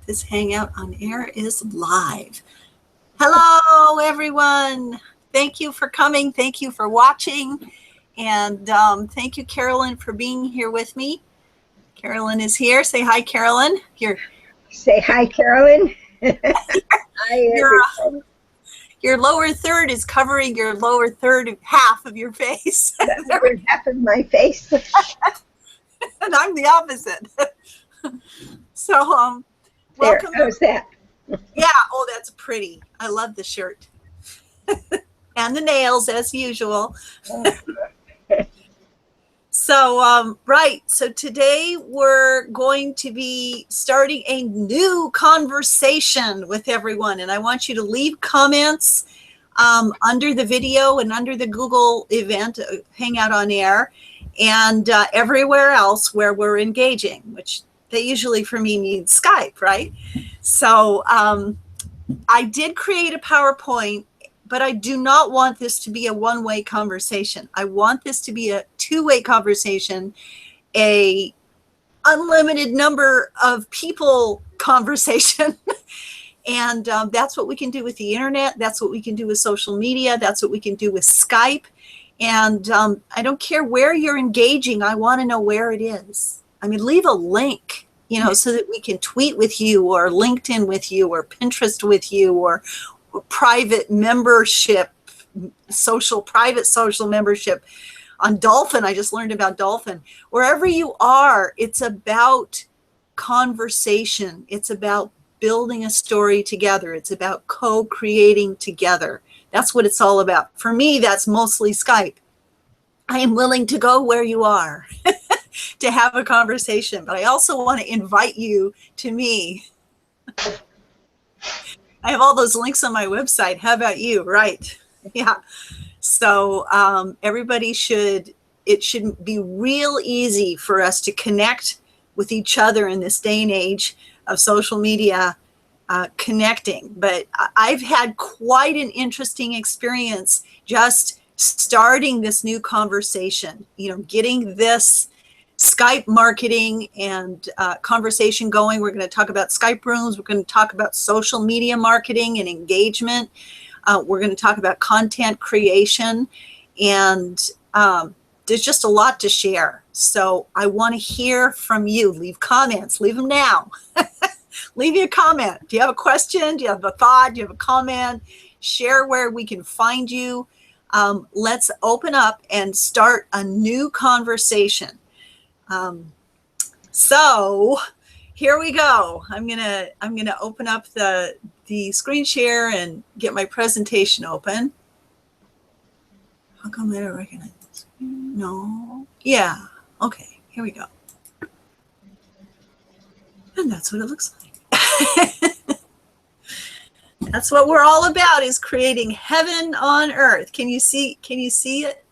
This Hangout on Air is live. Hello, everyone. Thank you for coming. Thank you for watching. And thank you, Carolyn, for being here with me. Carolyn is here. Say hi, Carolyn. Say hi, Carolyn. Hi, your lower third is covering your lower third half of your face. The lower half of my face. And I'm the opposite. So, welcome. There, how's that? Yeah, oh, that's pretty. I love the shirt. And the nails, as usual. So, right. So today we're going to be starting a new conversation with everyone. And I want you to leave comments under the video and under the Google event, Hangout on Air, and everywhere else where we're engaging, which they usually for me means Skype, right? So I did create a PowerPoint, but I do not want this to be a one-way conversation. I want this to be a two-way conversation, a unlimited number of people conversation. And that's what we can do with the internet. That's what we can do with social media. That's what we can do with Skype. And I don't care where you're engaging. I want to know where it is. I mean, leave a link, so that we can tweet with you or LinkedIn with you or Pinterest with you or private membership, private social membership on Dolphin. I just learned about Dolphin. Wherever you are, it's about conversation. It's about building a story together. It's about co-creating together. That's what it's all about. For me, that's mostly Skype. I am willing to go where you are to have a conversation, but I also want to invite you to me. I have all those links on my website. How about you? Right. Yeah. So everybody it should be real easy for us to connect with each other in this day and age of social media connecting. But I've had quite an interesting experience just starting this new conversation, getting this Skype marketing and conversation going. We're going to talk about Skype rooms. We're going to talk about social media marketing and engagement. We're going to talk about content creation. And there's just a lot to share. So I want to hear from you. Leave comments. Leave them now. Leave me a comment. Do you have a question? Do you have a thought? Do you have a comment? Share where we can find you. Let's open up and start a new conversation. So here we go. I'm gonna open up the screen share and get my presentation open. How come I don't recognize this? No. Yeah. Okay. Here we go. And that's what it looks like. That's what we're all about, is creating heaven on earth. Can you see it?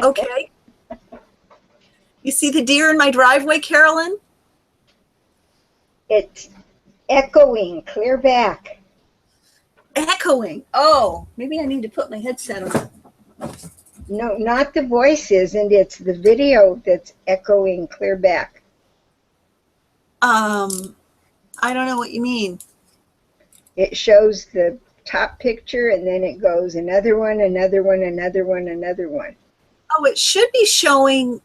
Okay. You see the deer in my driveway, Carolyn? It's echoing, clear back. Echoing. Oh, maybe I need to put my headset on. No, not the voices, and it's the video that's echoing clear back. I don't know what you mean. It shows the top picture, and then it goes another one, another one, another one, another one. Oh, it should be showing,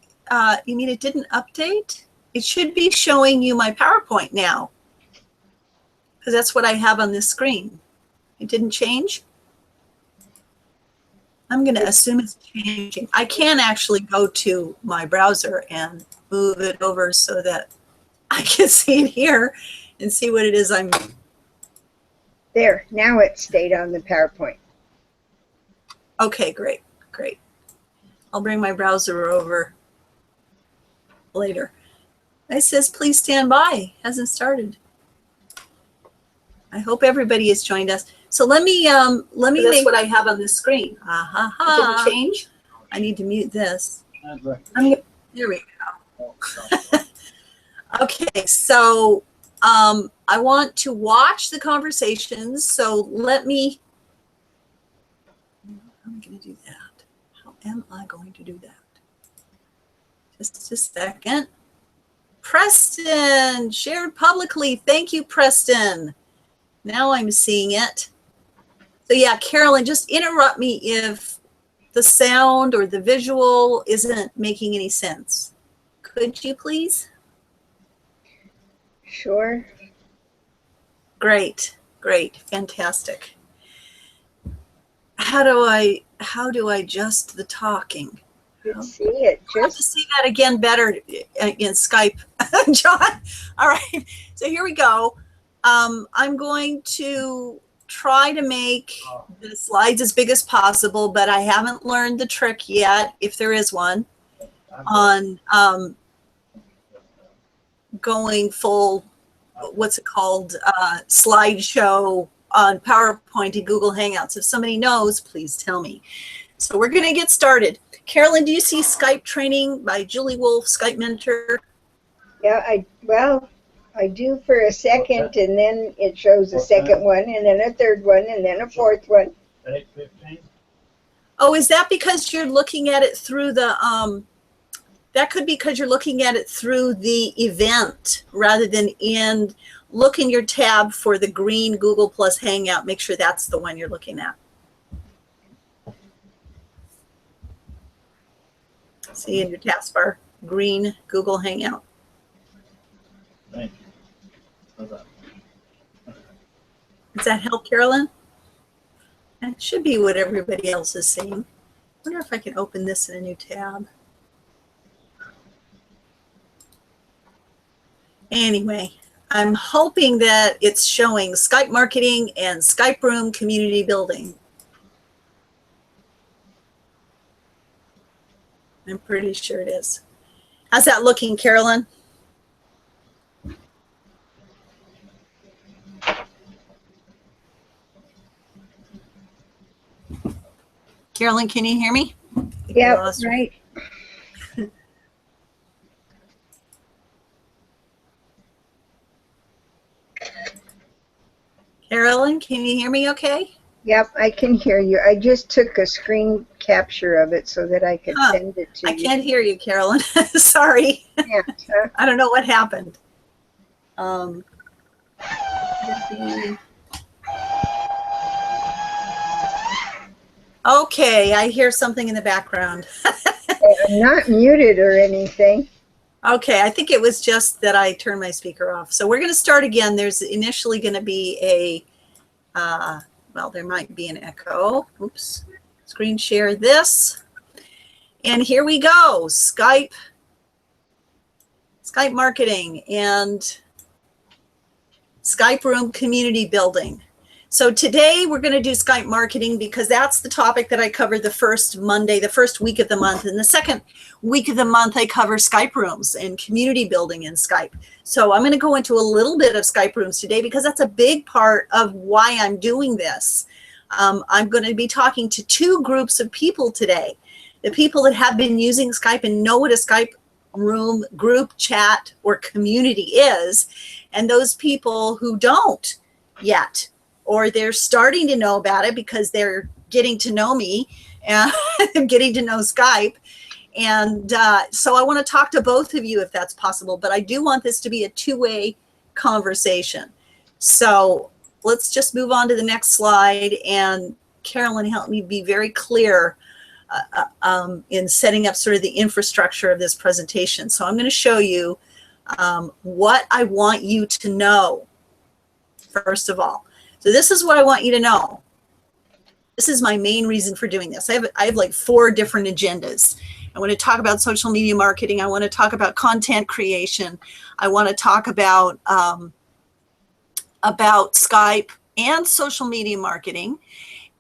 you mean it didn't update? It should be showing you my PowerPoint now, because that's what I have on this screen. It didn't change? I'm going to assume it's changing. I can actually go to my browser and move it over so that I can see it here and see what it is I'm... There, now it stayed on the PowerPoint. Okay, great. I'll bring my browser over later. It says, please stand by. Hasn't started. I hope everybody has joined us. So let me make what I have on this screen. Didn't change. I need to mute this. There we go. Okay, so I want to watch the conversations. So let me. How am I going to do that? How am I going to do that? Just a second. Preston shared publicly. Thank you, Preston. Now I'm seeing it. So yeah, Carolyn, just interrupt me if the sound or the visual isn't making any sense. Could you please? Sure. Great, great, fantastic. How do I adjust the talking? Let's see it. I'll have to see that again better in Skype, John. All right, so here we go. I'm going to try to make the slides as big as possible, but I haven't learned the trick yet, if there is one, on going full, what's it called, slideshow on PowerPoint and Google Hangouts. If somebody knows, please tell me. So we're going to get started. Carolyn, do you see Skype Training by Julie Wolf, Skype Mentor? Yeah, I do for a second, and then it shows a second one, and then a third one, and then a fourth one. 8:15. Oh, is that because you're looking at it through the, that could be because you're looking at it through the event rather than look in your tab for the green Google Plus Hangout. Make sure that's the one you're looking at. See in your taskbar, green Google Hangout. Thank you. How's that? Does that help, Carolyn? That should be what everybody else is seeing. I wonder if I can open this in a new tab. Anyway, I'm hoping that it's showing Skype Marketing and Skype Room Community Building. I'm pretty sure it is. How's that looking, Carolyn? Carolyn, can you hear me? Yeah, right. Carolyn, can you hear me okay? Yep, I can hear you. I just took a screen capture of it so that I could send it to you. I can't hear you, Carolyn. Sorry. Yeah, I don't know what happened. Okay, I hear something in the background. I'm not muted or anything. Okay, I think it was just that I turned my speaker off. So we're going to start again. There's initially going to be a, well, there might be an echo. Oops. Screen share this. And here we go. Skype Marketing and Skype Room Community Building. So today we're going to do Skype Marketing because that's the topic that I covered the first Monday, the first week of the month. And the second week of the month, I cover Skype Rooms and community building in Skype. So I'm going to go into a little bit of Skype Rooms today because that's a big part of why I'm doing this. I'm going to be talking to two groups of people today. The people that have been using Skype and know what a Skype room, group, chat, or community is, and those people who don't yet, or they're starting to know about it because they're getting to know me and getting to know Skype. And so I want to talk to both of you if that's possible, but I do want this to be a two-way conversation. So let's just move on to the next slide. And Carolyn, help me be very clear in setting up sort of the infrastructure of this presentation. So I'm going to show you what I want you to know, first of all. So this is what I want you to know. This is my main reason for doing this. I have like 4 different agendas. I want to talk about social media marketing. I want to talk about content creation. I want to talk about Skype and social media marketing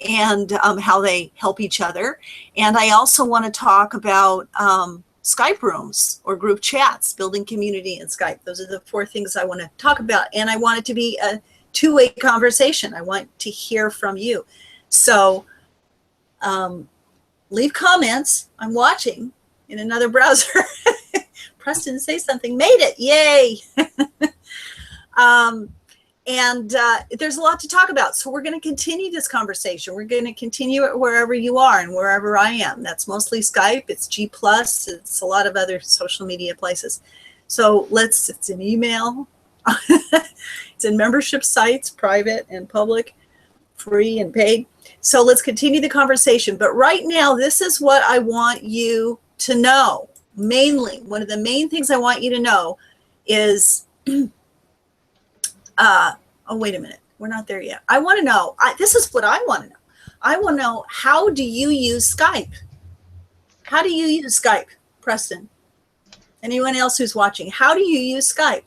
and how they help each other. And I also want to talk about Skype rooms or group chats, building community in Skype. Those are the 4 things I want to talk about. And I want it to be a two-way conversation. I want to hear from you. So leave comments. I'm watching in another browser. Preston, say something. Made it. Yay. There's a lot to talk about. So we're going to continue this conversation. We're going to continue it wherever you are and wherever I am. That's mostly Skype. It's G+. It's a lot of other social media places. So it's in email, it's in membership sites, private and public, free and paid. So let's continue the conversation. But right now, this is what I want you to know. Mainly, one of the main things I want you to know is, oh, wait a minute. We're not there yet. I want to know, this is what I want to know. I want to know, how do you use Skype? How do you use Skype, Preston? Anyone else who's watching, how do you use Skype?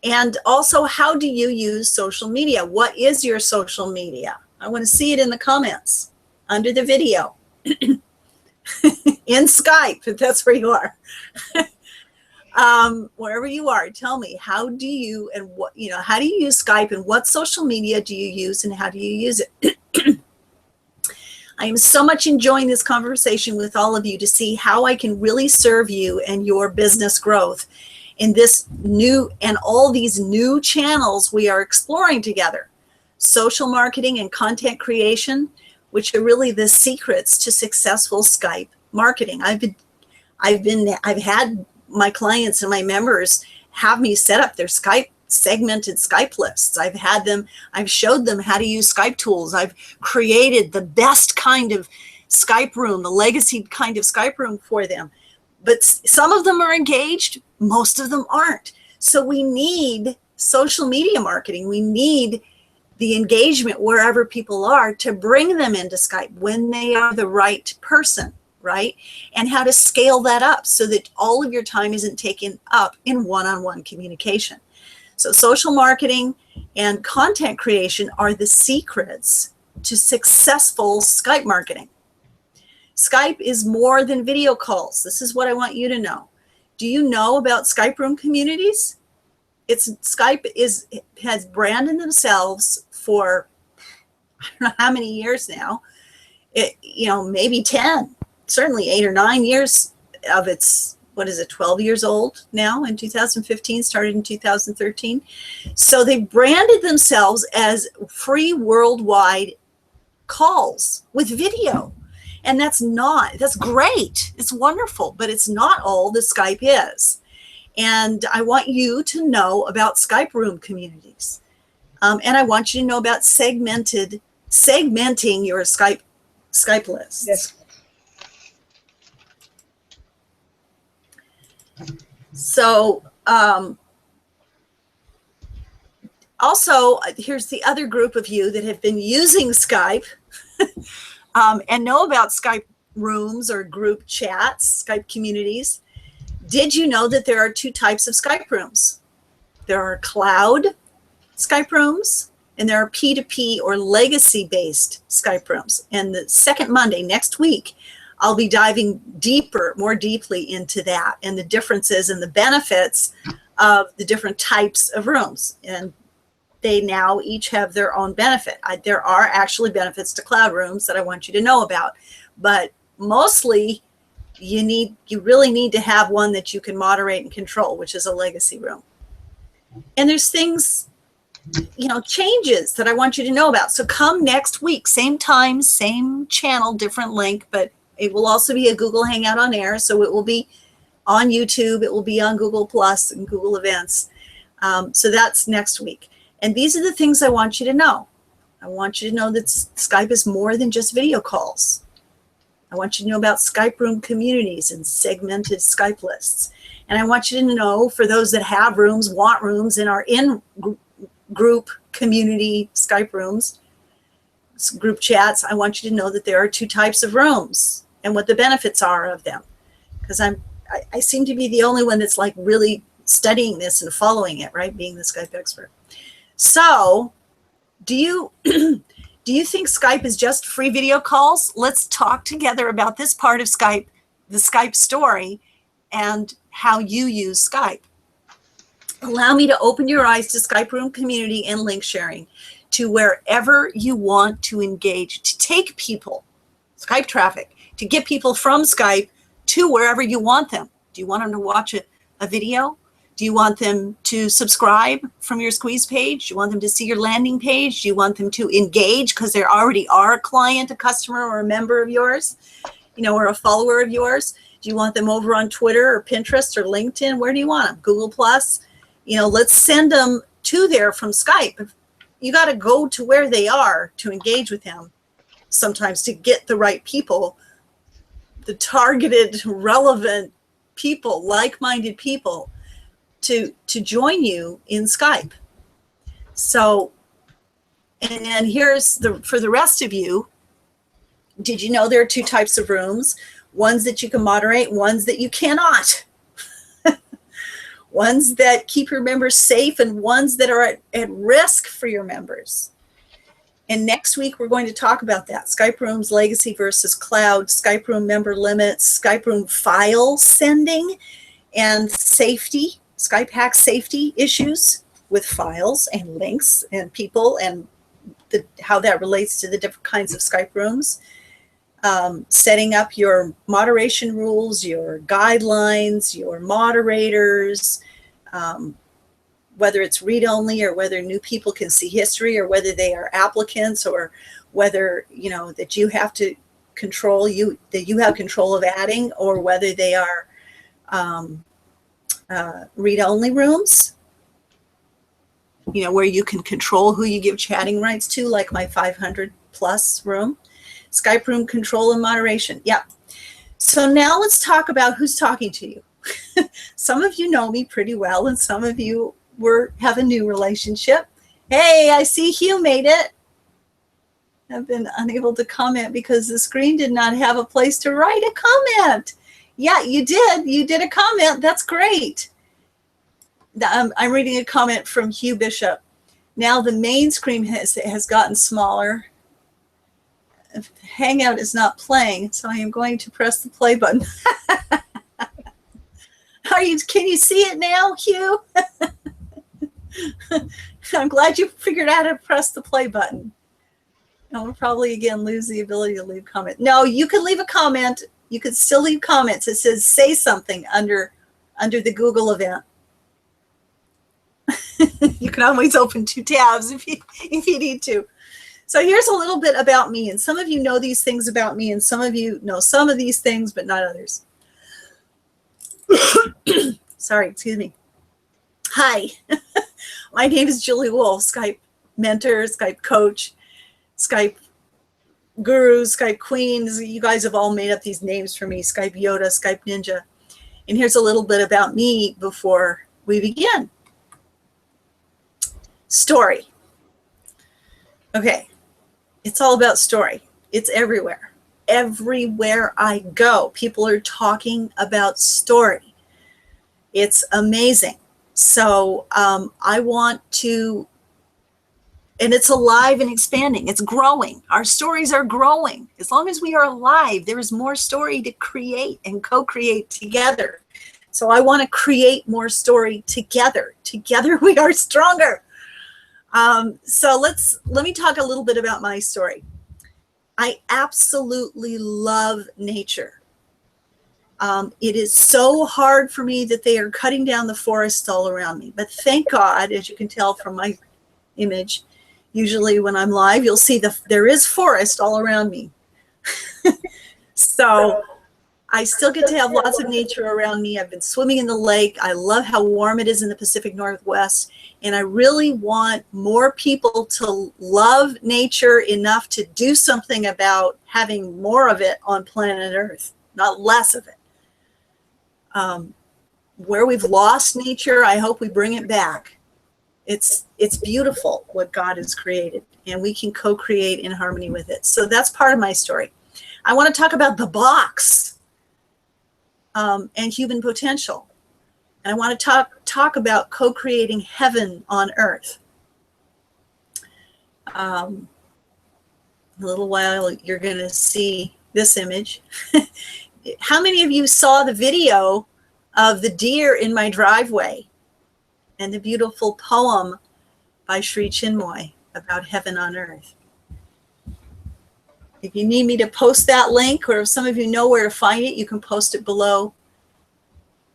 And also, how do you use social media? What is your social media? I want to see it in the comments under the video. In Skype, if that's where you are. Wherever you are, tell me, how do you and what, how do you use Skype, and what social media do you use, and how do you use it? I am so much enjoying this conversation with all of you to see how I can really serve you and your business growth in this new and all these new channels we are exploring together. Social marketing and content creation, which are really the secrets to successful Skype marketing. I've had my clients and my members have me set up their segmented Skype lists. I've showed them how to use Skype tools. I've created the best kind of Skype room, the legacy kind of Skype room for them. But some of them are engaged, most of them aren't. So we need social media marketing. We need the engagement wherever people are to bring them into Skype when they are the right person, right? And how to scale that up so that all of your time isn't taken up in one-on-one communication. So social marketing and content creation are the secrets to successful Skype marketing. Skype is more than video calls. This is what I want you to know. Do you know about Skype Room communities? Skype has branded themselves for, I don't know how many years now. Maybe 10, certainly 8 or 9 years of its, 12 years old now in 2015, started in 2013. So they branded themselves as free worldwide calls with video. And that's great. It's wonderful, but it's not all that Skype is. And I want you to know about Skype Room communities. And I want you to know about segmenting your Skype lists. Yes. So also, here's the other group of you that have been using Skype and know about Skype rooms or group chats, Skype communities. Did you know that there are 2 types of Skype rooms? There are cloud Skype rooms, and there are P2P or legacy-based Skype rooms. And the second Monday next week, I'll be diving more deeply into that and the differences and the benefits of the different types of rooms. And they now each have their own benefit. There are actually benefits to cloud rooms that I want you to know about, but mostly you really need to have one that you can moderate and control, which is a legacy room. And there's things, changes that I want you to know about. So come next week, same time, same channel, different link, but it will also be a Google Hangout on air. So it will be on YouTube. It will be on Google Plus and Google Events. So that's next week. And these are the things I want you to know. I want you to know that Skype is more than just video calls. I want you to know about Skype Room communities and segmented Skype lists. And I want you to know, for those that have rooms, want rooms, and are in group community Skype rooms, group chats, I want you to know that there are 2 types of rooms and what the benefits are of them. Because I seem to be the only one that's like really studying this and following it, right? Being the Skype expert. So do you think Skype is just free video calls? Let's talk together about this part of Skype, the Skype story, and how you use Skype. Allow me to open your eyes to Skype Room community and link sharing to wherever you want to engage, to take people, Skype traffic, to get people from Skype to wherever you want them. Do you want them to watch a video? Do you want them to subscribe from your squeeze page? Do you want them to see your landing page? Do you want them to engage because they already are a client, a customer, or a member of yours, or a follower of yours? Do you want them over on Twitter or Pinterest or LinkedIn? Where do you want them? Google Plus? Let's send them to there from Skype. You got to go to where they are to engage with them sometimes to get the right people, the targeted, relevant people, like-minded people to join you in Skype. So, and then here's for the rest of you, did you know there are two types of rooms? Ones that you can moderate, ones that you cannot. Ones that keep your members safe and ones that are at risk for your members. And next week, we're going to talk about that. Skype Room's legacy versus cloud, Skype Room member limits, Skype Room file sending, and safety, Skype hack safety issues with files and links and people and how that relates to the different kinds of Skype rooms. Setting up your moderation rules, your guidelines, your moderators, whether it's read-only or whether new people can see history or whether they are applicants or whether, that you have to control, that you have control of adding or whether they are read-only rooms, where you can control who you give chatting rights to, like my 500 plus room. Skype Room control and moderation. Yeah. So now let's talk about who's talking to you. Some of you know me pretty well, and some of you have a new relationship. Hey, I see Hugh made it. I've been unable to comment because the screen did not have a place to write a comment. Yeah, you did. You did a comment. That's great. I'm reading a comment from Hugh Bishop. Now the main screen has gotten smaller. Hangout is not playing, so I am going to press the play button. Can you see it now, Hugh? I'm glad you figured out how to press the play button. And we'll probably again lose the ability to leave comment. No, you can leave a comment. You can still leave comments. It says say something under the Google event. You can always open two tabs if you need to. So here's a little bit about me, and some of you know these things about me, and some of you know some of these things, but not others. Sorry, excuse me. Hi, my name is Julie Wolf, Skype mentor, Skype coach, Skype guru, Skype queen. You guys have all made up these names for me, Skype Yoda, Skype Ninja. And here's a little bit about me before we begin. Story. Okay. It's all about story. It's everywhere. Everywhere I go, people are talking about story. It's amazing. So I want to, and it's alive and expanding. It's growing. Our stories are growing. As long as we are alive, there is more story to create and co-create together. So I want to create more story together. Together we are stronger. So let me talk a little bit about my story. I absolutely love nature. It is so hard for me that they are cutting down the forests all around me. But thank God, as you can tell from my image, usually when I'm live, you'll see there is forest all around me. So I still get to have lots of nature around me. I've been swimming in the lake. I love how warm it is in the Pacific Northwest. And I really want more people to love nature enough to do something about having more of it on planet Earth, not less of it. Where we've lost nature, I hope we bring it back. It's beautiful what God has created, and we can co-create in harmony with it. So that's part of my story. I want to talk about the box and human potential. And I want to talk about co-creating heaven on earth. A little while, you're going to see this image. How many of you saw the video of the deer in my driveway and the beautiful poem by Sri Chinmoy about heaven on earth? If you need me to post that link, or if some of you know where to find it, you can post it below.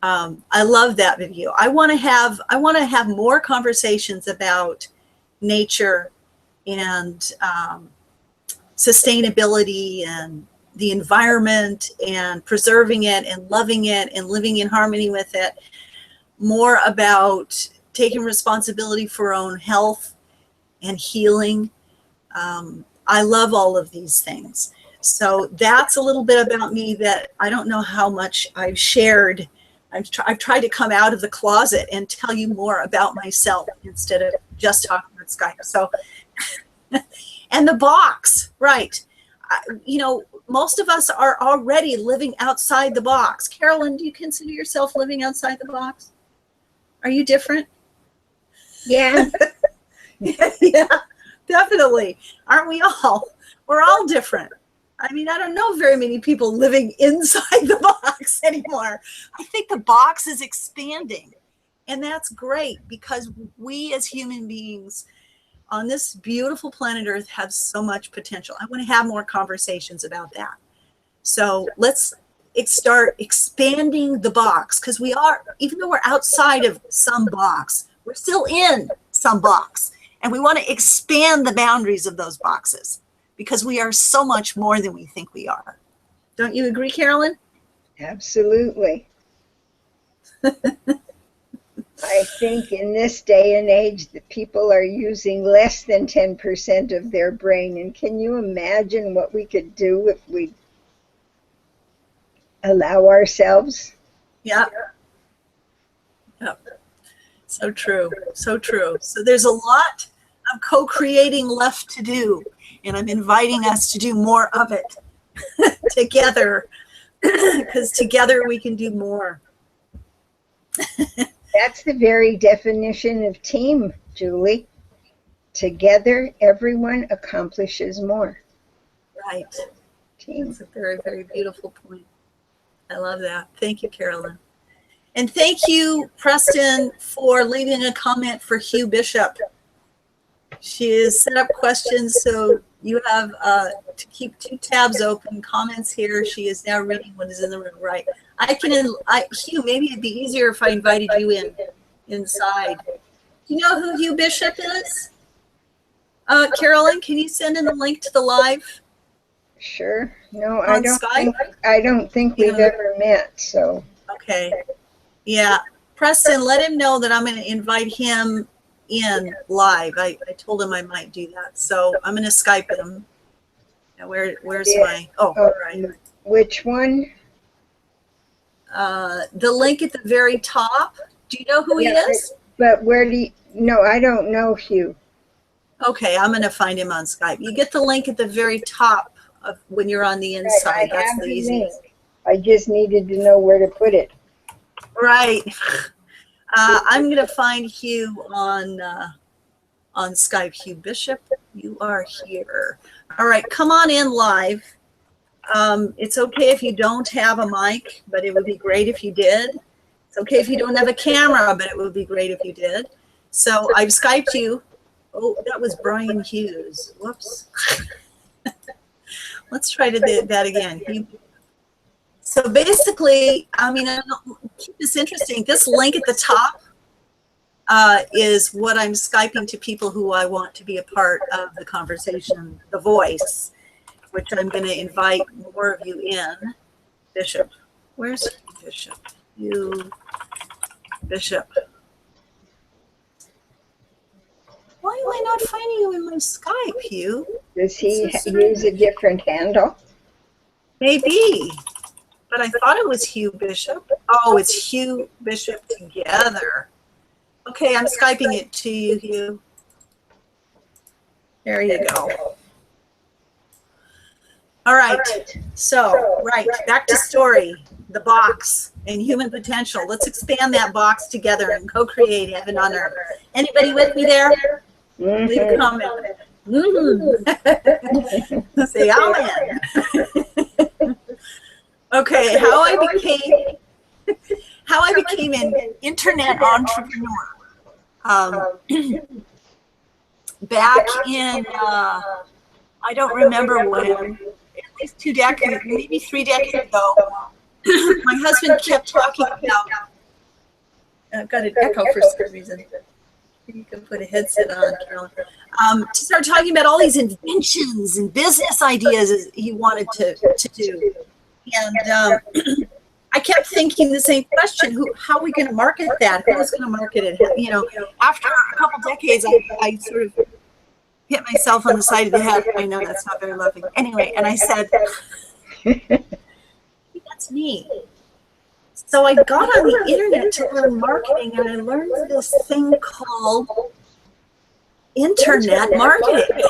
I love that video. I want to have more conversations about nature and sustainability and the environment and preserving it and loving it and living in harmony with it, more about taking responsibility for our own health and healing. I love all of these things. So that's a little bit about me that I don't know how much I've shared. I've tried to come out of the closet and tell you more about myself instead of just talking about Skype. So, and the box, right. You know, most of us are already living outside the box. Carolyn, do you consider yourself living outside the box? Are you different? Yeah. Yeah, definitely. Aren't we all? We're all different. I mean, I don't know very many people living inside the box anymore. I think the box is expanding, and that's great because we as human beings on this beautiful planet Earth have so much potential. I want to have more conversations about that. So let's start expanding the box, because we are, even though we're outside of some box, we're still in some box, and we want to expand the boundaries of those boxes because we are so much more than we think we are. Don't you agree, Carolyn? Absolutely. I think in this day and age that people are using less than 10% of their brain. And can you imagine what we could do if we allow ourselves? Yeah. Yep. So true. So true. So there's a lot of co-creating left to do, and I'm inviting us to do more of it together, because together we can do more. That's the very definition of team, Julie. Together, everyone accomplishes more. Right. Team. That's a very, very beautiful point. I love that. Thank you, Carolyn. And thank you, Preston, for leaving a comment for Hugh Bishop. She has set up questions, so you have to keep 2 tabs open. Comments here. She is now reading what is in the room. Right. Hugh, maybe it'd be easier if I invited you inside. Do you know who Hugh Bishop is? Carolyn, can you send in the link to the live? Sure. No, On Skype? I don't think we've ever met, so. Okay. Yeah. Preston, let him know that I'm going to invite him in live. I told him I might do that. So I'm going to Skype him. Now, where's my, right. Which one? The link at the very top. Do you know who he is? But where do you, no, I don't know Hugh. Okay, I'm going to find him on Skype. You get the link at the very top of when you're on the inside. That's the easiest. Link. I just needed to know where to put it. Right. I'm going to find Hugh on Skype. Hugh Bishop, you are here. All right, come on in live. It's okay if you don't have a mic, but it would be great if you did. It's okay if you don't have a camera, but it would be great if you did. So I've Skyped you. Oh, that was Brian Hughes. Whoops. Let's try to do that again. So basically, I mean, I'll keep this interesting. This link at the top is what I'm Skyping to people who I want to be a part of the conversation, the voice, which I'm going to invite more of you in. Bishop. Where's Bishop? You, Bishop. Why am I not finding you in my Skype, Hugh? Does he use a different handle? Maybe. But I thought it was Hugh Bishop. Oh, it's Hugh Bishop together. Okay, I'm Skyping it to you, Hugh. There you go. All right. So, right, back to story, the box and human potential. Let's expand that box together and co-create heaven on earth. Anybody with me there? Mm-hmm. Leave a comment. Mm-hmm. Say amen. Okay, how I became an internet entrepreneur. Back in I don't remember when, at least 2 decades, maybe 3 decades ago, my husband kept talking about. I've got an echo for some reason. You can put a headset on, Carolyn. To start talking about all these inventions and business ideas he wanted to do. And I kept thinking the same question, how are we going to market that? Who's going to market it? You know, after a couple decades, I sort of hit myself on the side of the head. I know that's not very loving. Anyway, and I said, that's me. So I got on the internet to learn marketing, and I learned this thing called internet marketing.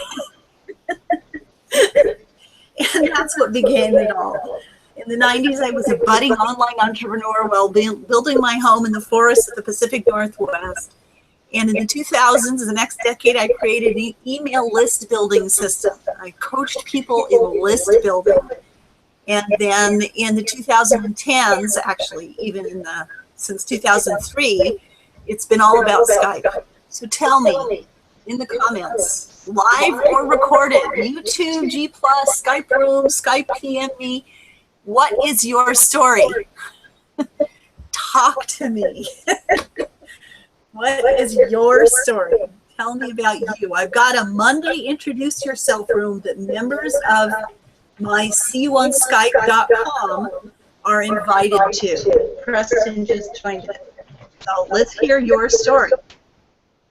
And that's what began it all. In the 90s, I was a budding online entrepreneur while building my home in the forests of the Pacific Northwest. And in the 2000s, the next decade, I created an email list building system. I coached people in list building. And then in the 2010s, actually, even since 2003, it's been all about Skype. So tell me in the comments, live or recorded, YouTube, G+, Skype Room, Skype PM me, what is your story? Talk to me. What is your story? Tell me about you. I've got a Monday Introduce Yourself room that members of my seeyouonskype.com are invited to. Preston just joined it. So let's hear your story,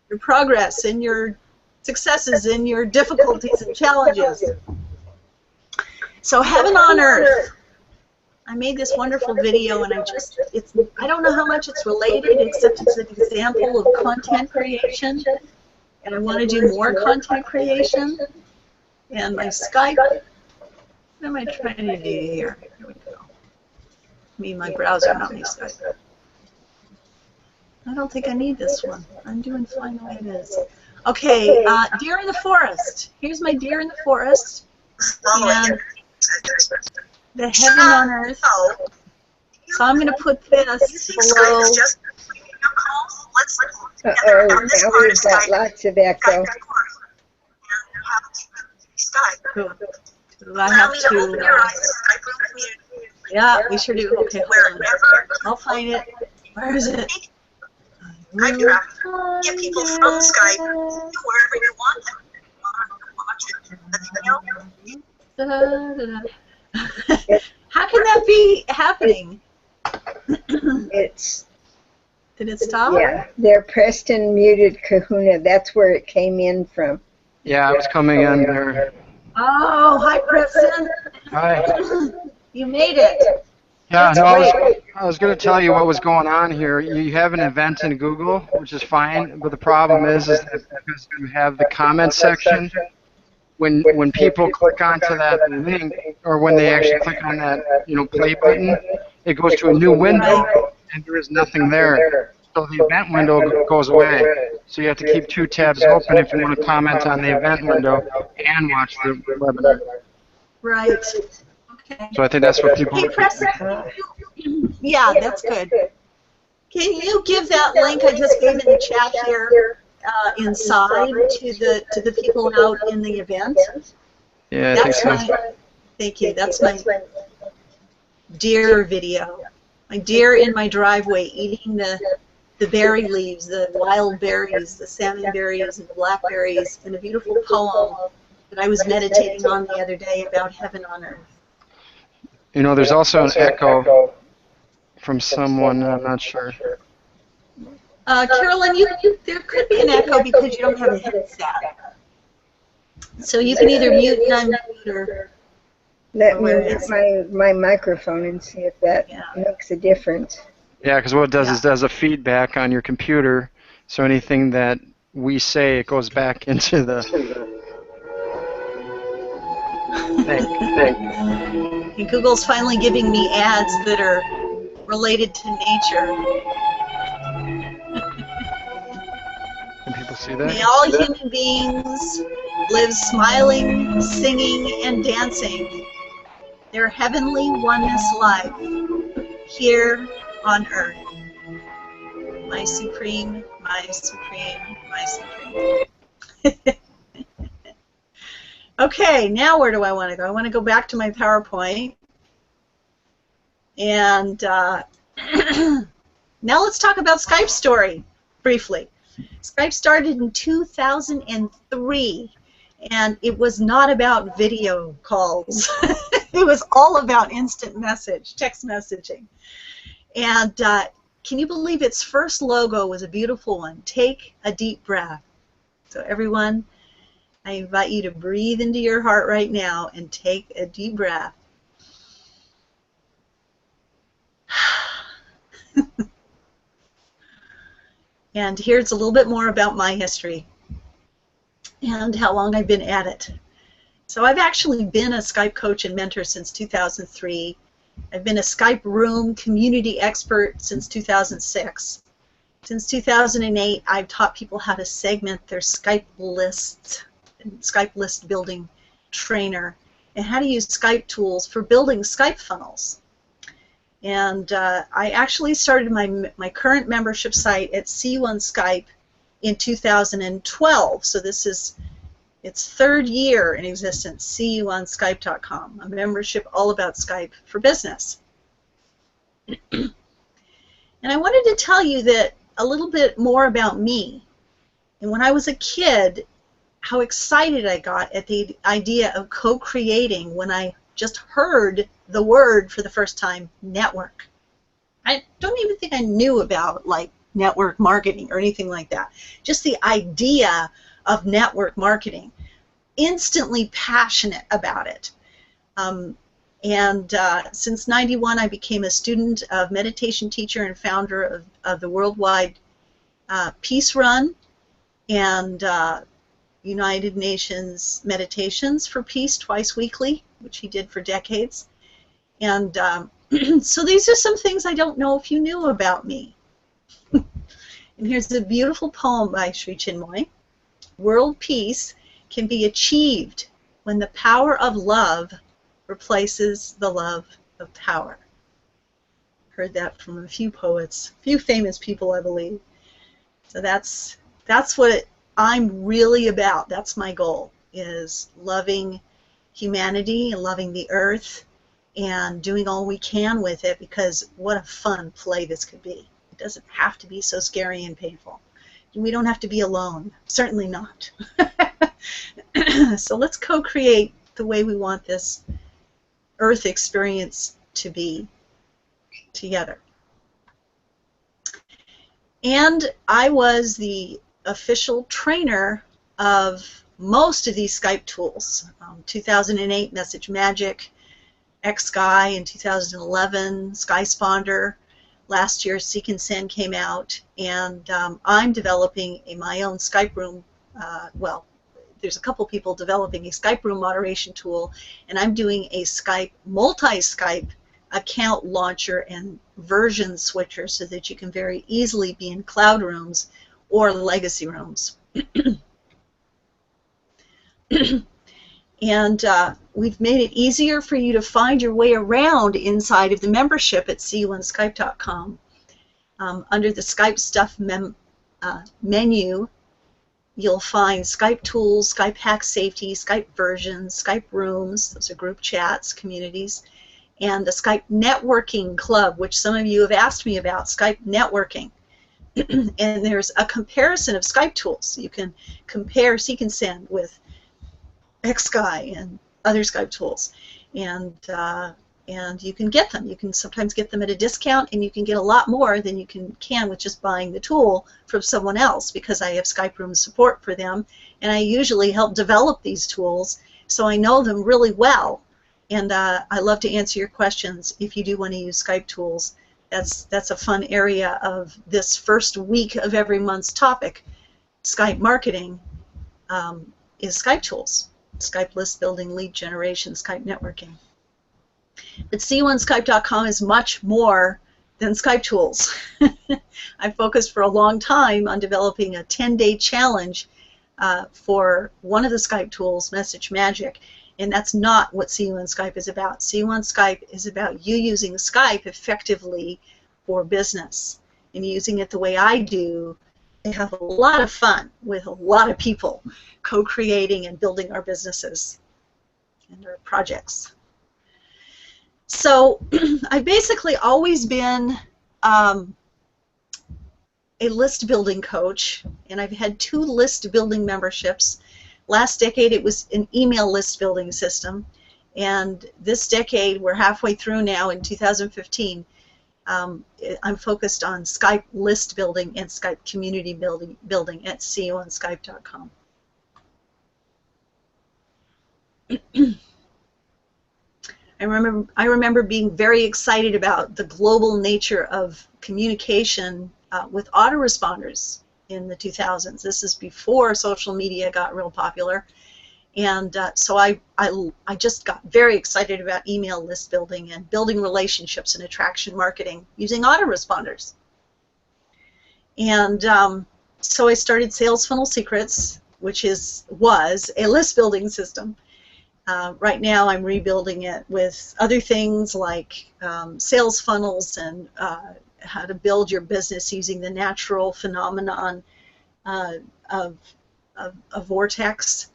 your progress, and your successes, and your difficulties and challenges. So heaven on earth. I made this wonderful video, and I don't know how much it's related, except it's an example of content creation, and I want to do more content creation. And my Skype, what am I trying to do here? Here we go. My browser, not my Skype. I don't think I need this one. I'm doing fine the way it is. Okay, deer in the forest. Here's my deer in the forest. And the heaven on earth. So I'm going to put this below. Uh-oh, now we've got lots of echo. Do I have to? Yeah, we sure do. Okay, hold on. I'll find it. Where is it? Get people from Skype to wherever you want them. Watch it. Da-da-da-da. How can that be happening? Did it stop? Yeah, they're Preston muted Kahuna. That's where it came in from. Yeah, I was coming in there. Oh, hi, Preston. Hi. You made it. Yeah, That's no, great. I was going to tell you what was going on here. You have an event in Google, which is fine, but the problem is that because you have the comment section, when people click onto that link, or when they actually click on that play button, it goes to a new window, and there is nothing there. So the event window goes away. So you have to keep two tabs open if you want to comment on the event window and watch the webinar. Right. Okay. So I think that's what people. Hey, Preston. Yeah, that's good. Can you give that link I just gave in the chat here inside to the people out in the event? Yeah, I think so. Thank you. That's my deer video. My deer in my driveway eating the berry leaves, the wild berries, the salmon berries and the blackberries, and a beautiful poem that I was meditating on the other day about heaven on earth. There's also an echo from someone, I'm not sure. Carolyn, there could be an echo because you don't have a headset. So you can either mute and unmute or... Let me mute my microphone and see if that makes a difference. Yeah, because what it does is it does a feedback on your computer, so anything that we say, it goes back into the thing. And Google's finally giving me ads that are related to nature. Can people see that? May all human beings live smiling, singing, and dancing their heavenly oneness life here on earth. My supreme, my supreme, my supreme. Okay, now where do I want to go? I want to go back to my PowerPoint. And now let's talk about Skype Story briefly. Skype started in 2003, and it was not about video calls. It was all about instant message, text messaging. And can you believe its first logo was a beautiful one? Take a deep breath. So everyone, I invite you to breathe into your heart right now and take a deep breath. And here's a little bit more about my history and how long I've been at it. So I've actually been a Skype coach and mentor since 2003. I've been a Skype Room community expert since 2006. Since 2008, I've taught people how to segment their Skype lists, Skype list building trainer, and how to use Skype tools for building Skype funnels. And I actually started my current membership site at See You on Skype in 2012. So this is its third year in existence, seeyouonskype.com, a membership all about Skype for business. And I wanted to tell you that a little bit more about me. And when I was a kid, how excited I got at the idea of co-creating when I just heard the word for the first time, network. I don't even think I knew about like network marketing or anything like that. Just the idea of network marketing. Instantly passionate about it. Since '91, I became a student of meditation teacher and founder of the worldwide Peace Run and United Nations Meditations for Peace twice weekly, which he did for decades. And so these are some things I don't know if you knew about me. And here's a beautiful poem by Sri Chinmoy. World peace can be achieved when the power of love replaces the love of power. Heard that from a few poets, a few famous people, I believe. So that's what I'm really about. That's my goal, is loving humanity and loving the earth and doing all we can with it, because what a fun play this could be. It doesn't have to be so scary and painful. We don't have to be alone. Certainly not. So let's co-create the way we want this earth experience to be together. And I was the official trainer of most of these Skype tools. 2008 Message Magic, XSky in 2011, SkySponder. Last year Seek and Send came out, and I'm developing my own Skype Room. Well, there's a couple people developing a Skype Room moderation tool, and I'm doing a Skype multi-Skype account launcher and version switcher so that you can very easily be in cloud rooms or legacy rooms. And we've made it easier for you to find your way around inside of the membership at seeyouonskype.com. Under the Skype Stuff menu, you'll find Skype tools, Skype hack safety, Skype versions, Skype rooms, those are group chats, communities, and the Skype networking club, which some of you have asked me about, Skype networking. And there's a comparison of Skype tools. You can compare Seek and Send with XSky and other Skype tools, and you can get them. You can sometimes get them at a discount, and you can get a lot more than you can with just buying the tool from someone else, because I have Skype Room support for them, and I usually help develop these tools, so I know them really well, and I love to answer your questions if you do want to use Skype tools. That's a fun area of this first week of every month's topic. Skype marketing is Skype tools. Skype list building, lead generation, Skype networking. But seeyouonskype.com is much more than Skype tools. I focused for a long time on developing a 10-day challenge for one of the Skype tools, Message Magic, and that's not what See You on Skype is about. See You on Skype is about you using Skype effectively for business and using it the way I do to have a lot of fun with a lot of people, co-creating and building our businesses and our projects. So I've basically always been a list building coach, and I've had 2 list building memberships. Last decade it was an email list building system, and this decade, we're halfway through now in 2015, I'm focused on Skype list building and Skype community building at seeyoonskype.com. I remember being very excited about the global nature of communication with autoresponders in the 2000s. This is before social media got real popular. And so I just got very excited about email list building and building relationships and attraction marketing using autoresponders. And so I started Sales Funnel Secrets, which was a list building system. Right now I'm rebuilding it with other things like sales funnels and how to build your business using the natural phenomenon of vortex.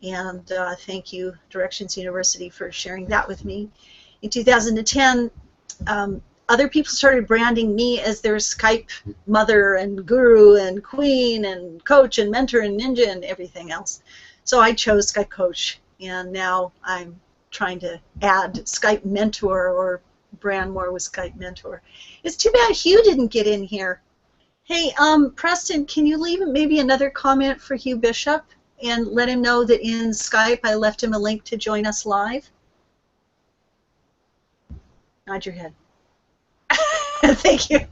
And thank you, Directions University, for sharing that with me. In 2010, other people started branding me as their Skype mother and guru and queen and coach and mentor and ninja and everything else. So I chose Skype Coach, and now I'm trying to add Skype Mentor or brand more with Skype Mentor. It's too bad Hugh didn't get in here. Hey, Preston, can you leave maybe another comment for Hugh Bishop? And let him know that in Skype I left him a link to join us live. Nod your head. Thank you.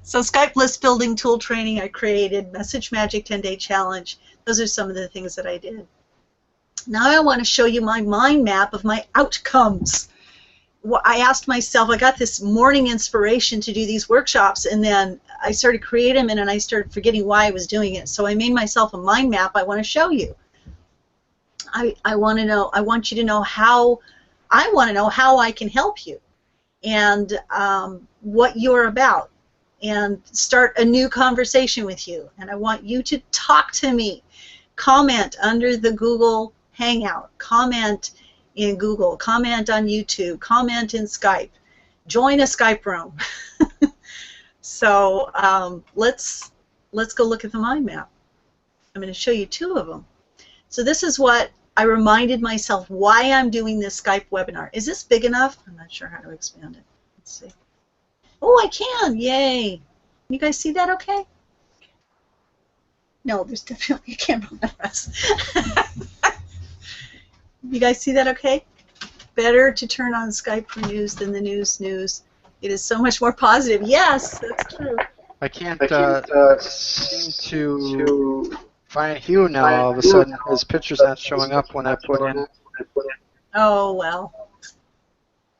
So Skype list building tool training I created, Message Magic 10-Day Challenge. Those are some of the things that I did. Now I want to show you my mind map of my outcomes. I asked myself, I got this morning inspiration to do these workshops, and then I started creating them, and then I started forgetting why I was doing it. So I made myself a mind map I want to show you. I want you to know how I can help you and what you're about, and start a new conversation with you. And I want you to talk to me. Comment under the Google Hangout. Comment in Google, comment on YouTube, comment in Skype, join a Skype room. So let's go look at the mind map. I'm going to show you 2 of them. So this is what I reminded myself why I'm doing this Skype webinar. Is this big enough? I'm not sure how to expand it. Let's see. Oh, I can! Yay! You guys see that okay? No, there's definitely a camera on us. You guys see that okay? Better to turn on Skype for news than the news. It is so much more positive. Yes, that's true. I can't seem to find Hugh now. All of a sudden, his picture's not showing up when I put in. Oh, well.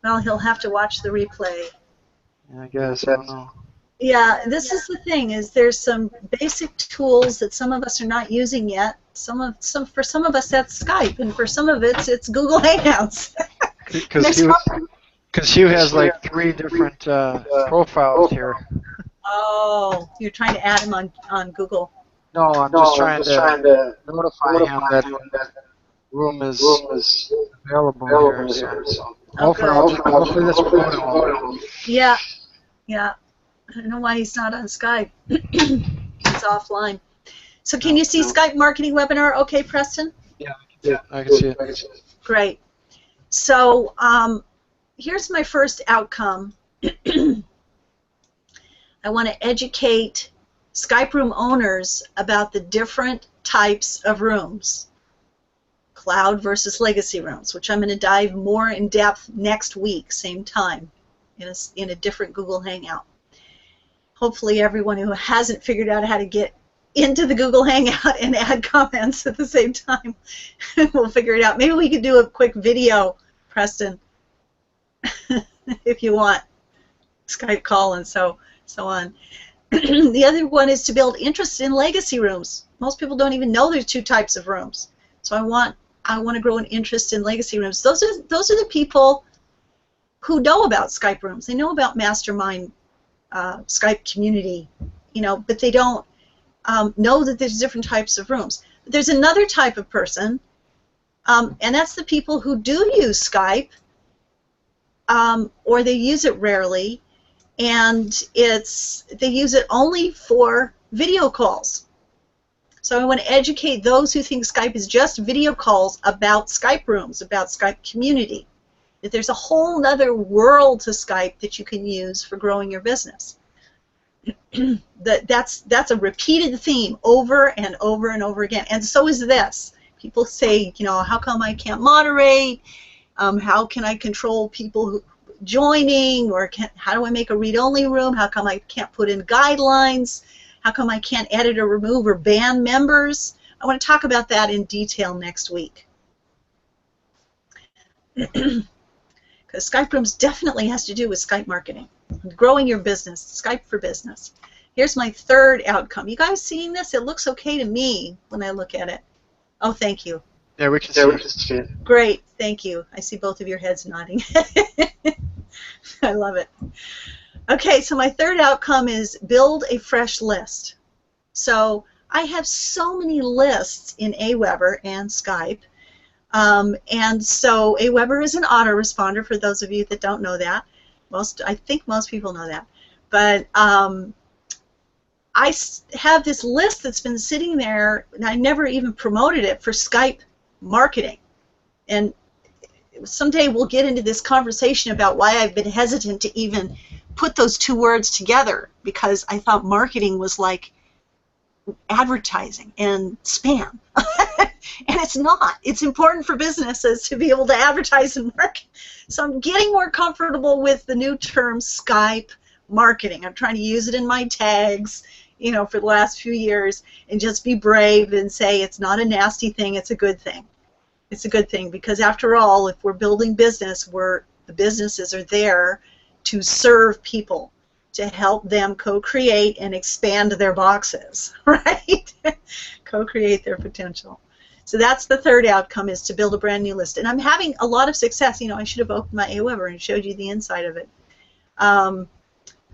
Well, he'll have to watch the replay. I guess, I don't know. Yeah, this is the thing, is there's some basic tools that some of us are not using yet. For some of us that's Skype, and for some of it's Google Hangouts. Because Hugh has like 3 different profiles here. Oh, you're trying to add him on Google. No, I'm just trying to notify him that room is available here. So hopefully this will go. Yeah. I don't know why he's not on Skype. He's offline. So can you see Skype Marketing Webinar okay, Preston? Yeah, I can see it. Great. So here's my first outcome. I want to educate Skype room owners about the different types of rooms. Cloud versus legacy rooms, which I'm going to dive more in depth next week, same time, in a different Google Hangout. Hopefully everyone who hasn't figured out how to get into the Google Hangout and add comments at the same time will figure it out. Maybe we could do a quick video, Preston, if you want, Skype call and so on. The other one is to build interest in legacy rooms. Most people don't even know there's 2 types of rooms. So I want to grow an interest in legacy rooms. Those are the people who know about Skype rooms. They know about Mastermind Skype community, but they don't know that there's different types of rooms. But there's another type of person, and that's the people who do use Skype, or they use it rarely, and they use it only for video calls. So I want to educate those who think Skype is just video calls about Skype rooms, about Skype community, that there's a whole other world to Skype that you can use for growing your business. That's a repeated theme over and over and over again, and so is this. People say, you know, how come I can't moderate? How can I control people who joining? Or how do I make a read-only room? How come I can't put in guidelines? How come I can't edit or remove or ban members? I want to talk about that in detail next week. Because Skype Rooms definitely has to do with Skype marketing, growing your business, Skype for business. Here's my third outcome. You guys seeing this? It looks okay to me when I look at it. Oh, thank you. Yeah, we can see it. Great, thank you. I see both of your heads nodding. I love it. Okay, so my third outcome is build a fresh list. So I have so many lists in Aweber and Skype. And so Aweber is an autoresponder for those of you that don't know that. I think most people know that. But I have this list that's been sitting there, and I never even promoted it for Skype marketing. And someday we'll get into this conversation about why I've been hesitant to even put those two words together, because I thought marketing was like advertising and spam. And it's not. It's important for businesses to be able to advertise and market. So I'm getting more comfortable with the new term Skype marketing. I'm trying to use it in my tags, you know, for the last few years, and just be brave and say it's not a nasty thing, it's a good thing. It's a good thing, because after all, if we're building business, the businesses are there to serve people, to help them co-create and expand their boxes, right? Co-create their potential. So that's the third outcome, is to build a brand new list. And I'm having a lot of success. You know, I should have opened my Aweber and showed you the inside of it.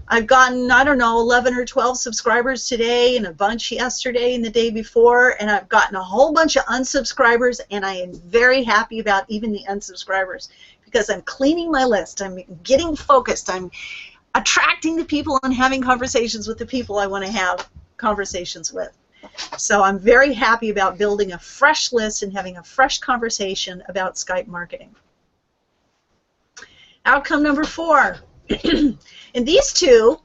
I've gotten, I don't know, 11 or 12 subscribers today, and a bunch yesterday and the day before, and I've gotten a whole bunch of unsubscribers, and I am very happy about even the unsubscribers, because I'm cleaning my list, I'm getting focused, I'm attracting the people and having conversations with the people I want to have conversations with. So I'm very happy about building a fresh list and having a fresh conversation about Skype marketing. Outcome number 4. And these two,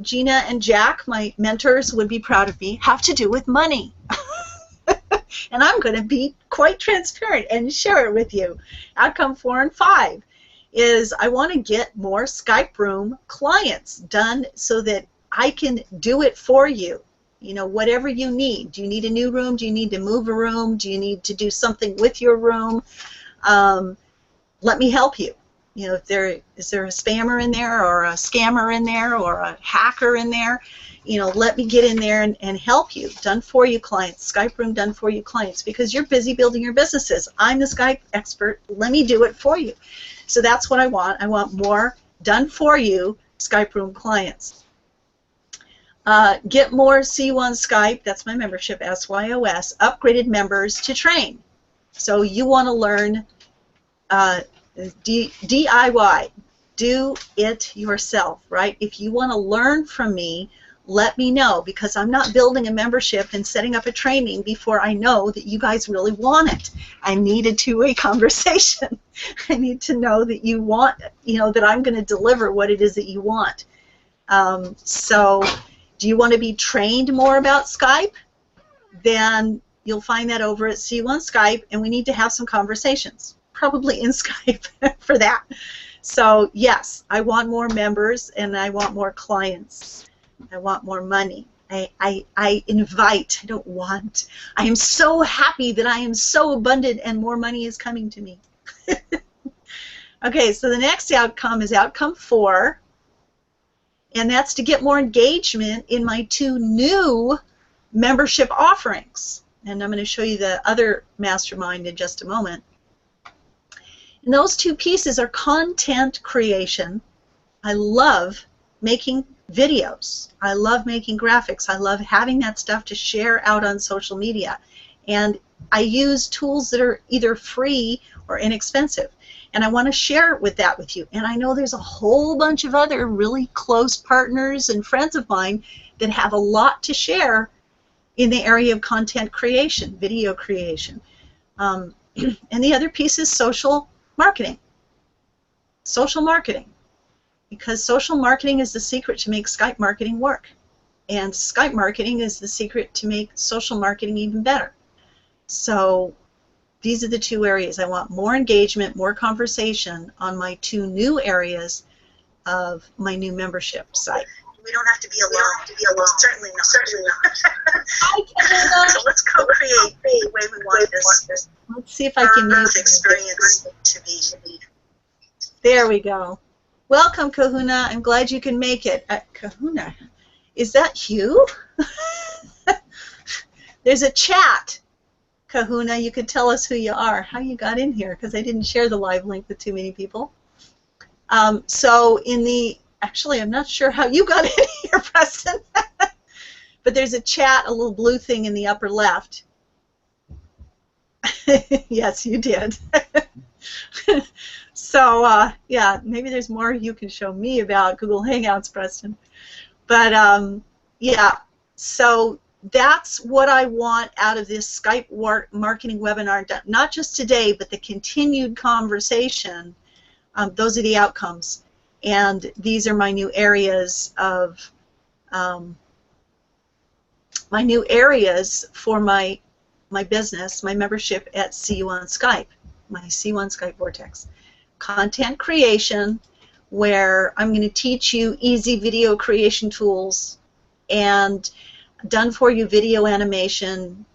Gina and Jack, my mentors, would be proud of me, have to do with money. And I'm going to be quite transparent and share it with you. Outcome 4 and 5 is I want to get more Skype Room clients done so that I can do it for you. You know, whatever you need. Do you need a new room? Do you need to move a room? Do you need to do something with your room? Let me help you. You know, is there a spammer in there, or a scammer in there, or a hacker in there? You know, let me get in there and help you. Done for you clients. Skype Room done for you clients, because you're busy building your businesses. I'm the Skype expert. Let me do it for you. So that's what I want. I want more done for you Skype Room clients. Get more C1 Skype, that's my membership, SYOS, upgraded members to train. So you want to learn DIY, do it yourself, right? If you want to learn from me, let me know, because I'm not building a membership and setting up a training before I know that you guys really want it. I need a two-way conversation. I need to know that you want, you know, that I'm going to deliver what it is that you want. So do you want to be trained more about Skype? Then you'll find that over at C1 Skype, and we need to have some conversations, probably in Skype for that. So yes, I want more members, and I want more clients. I want more money. I invite, I don't want. I am so happy that I am so abundant and more money is coming to me. Okay, so the next outcome is outcome 4, and that's to get more engagement in my 2 new membership offerings. And I'm going to show you the other mastermind in just a moment. And those 2 pieces are content creation. I love making videos. I love making graphics. I love having that stuff to share out on social media. And I use tools that are either free or inexpensive. And I want to share with you. And I know there's a whole bunch of other really close partners and friends of mine that have a lot to share in the area of content creation, video creation. And the other piece is social marketing. Social marketing. Because social marketing is the secret to make Skype marketing work. And Skype marketing is the secret to make social marketing even better. So these are the two areas. I want more engagement, more conversation on my two new areas of my new membership site. We don't have to be alone. Certainly not. So let's co-create the way we want this. Let's see if I can use experience to be. There we go. Welcome, Kahuna. I'm glad you can make it. Kahuna, is that Hugh? There's a chat. Kahuna, you could tell us who you are, how you got in here, because I didn't share the live link with too many people. Actually, I'm not sure how you got in here, Preston. But there's a chat, a little blue thing in the upper left. Yes, you did. So, yeah, maybe there's more you can show me about Google Hangouts, Preston. But, yeah, so that's what I want out of this Skype marketing webinar, not just today, but the continued conversation. Those are the outcomes. And these are my new areas of, for my business, my membership at See You on Skype, my See You on Skype Vortex. Content creation, where I'm going to teach you easy video creation tools and done-for-you video animation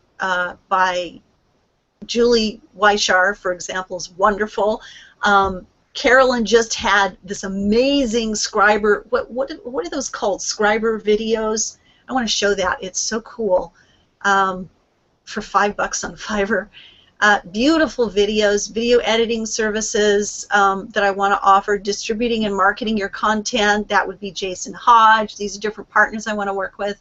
by Julie Weishar, for example, is wonderful. Carolyn just had this amazing Scriber, what are those called? Scriber videos. I want to show that. It's so cool. For $5 on Fiverr. Beautiful videos, video editing services that I want to offer, distributing and marketing your content. That would be Jason Hodge. These are different partners I want to work with.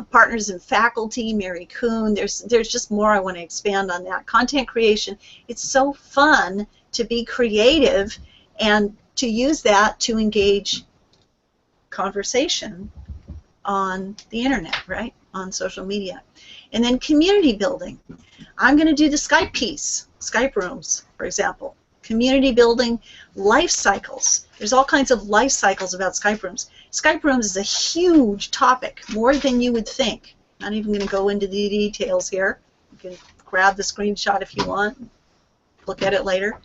Partners in faculty, Mary Kuhn. There's just more I want to expand on that. Content creation. It's so fun to be creative and to use that to engage conversation on the internet, right? On social media. And then community building. I'm going to do the Skype piece, Skype Rooms, for example. Community building, life cycles. There's all kinds of life cycles about Skype Rooms. Skype Rooms is a huge topic, more than you would think. Not even going to go into the details here. You can grab the screenshot if you want, look at it later.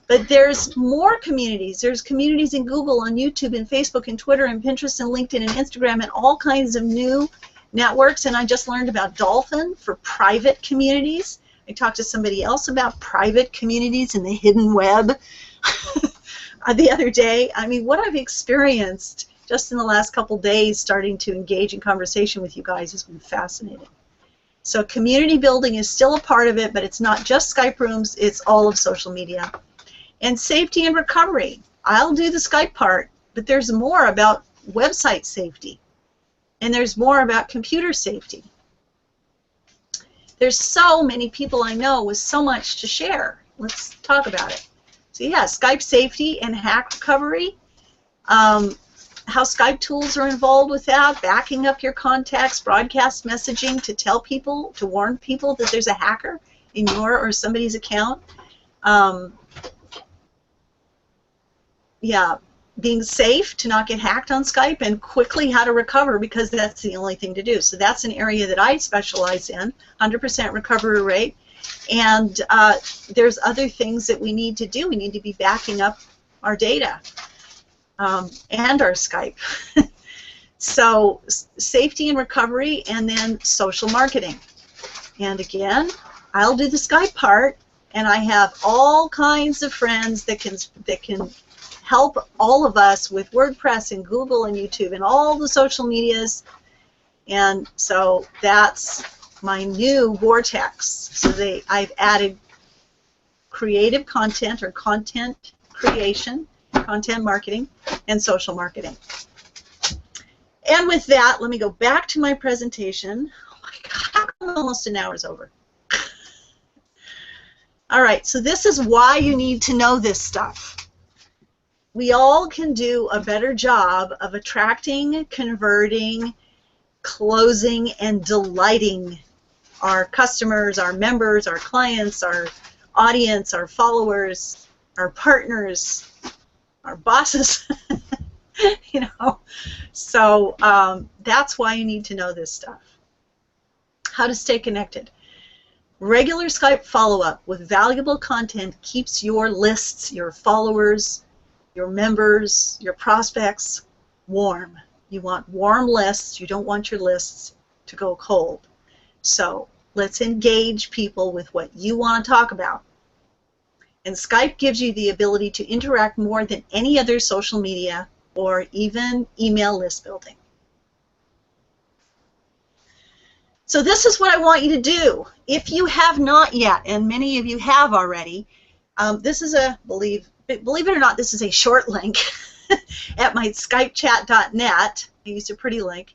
But there's more communities. There's communities in Google, on YouTube, and Facebook, and Twitter, and Pinterest, and LinkedIn, and Instagram, and all kinds of new networks. And I just learned about Dolphin for private communities. I talked to somebody else about private communities in the hidden web the other day. I mean, what I've experienced just in the last couple days starting to engage in conversation with you guys has been fascinating. So community building is still a part of it, but it's not just Skype Rooms, it's all of social media. And safety and recovery. I'll do the Skype part, but there's more about website safety. And there's more about computer safety. There's so many people I know with so much to share. Let's talk about it. So yeah, Skype safety and hack recovery. How Skype tools are involved with that, backing up your contacts, broadcast messaging to tell people, to warn people that there's a hacker in your or somebody's account. Yeah, being safe to not get hacked on Skype, and quickly how to recover, because that's the only thing to do. So that's an area that I specialize in, 100% recovery rate. And there's other things that we need to do. We need to be backing up our data and our Skype. So safety and recovery, and then social marketing. And again, I'll do the Skype part, and I have all kinds of friends that can help all of us with WordPress and Google and YouTube and all the social medias. And so that's my new vortex. So I've added creative content, or content creation, content marketing, and social marketing. And with that, let me go back to my presentation. Oh my God, how come almost an hour's over? All right, so this is why you need to know this stuff. We all can do a better job of attracting, converting, closing, and delighting our customers, our members, our clients, our audience, our followers, our partners, our bosses. You know, so that's why you need to know this stuff. How to stay connected. Regular Skype follow-up with valuable content keeps your lists, your followers, your members, your prospects warm. You want warm lists. You don't want your lists to go cold. So let's engage people with what you want to talk about. And Skype gives you the ability to interact more than any other social media or even email list building. So this is what I want you to do. If you have not yet, and many of you have already, this is a, believe it or not, this is a short link at my skypechat.net. I used a pretty link.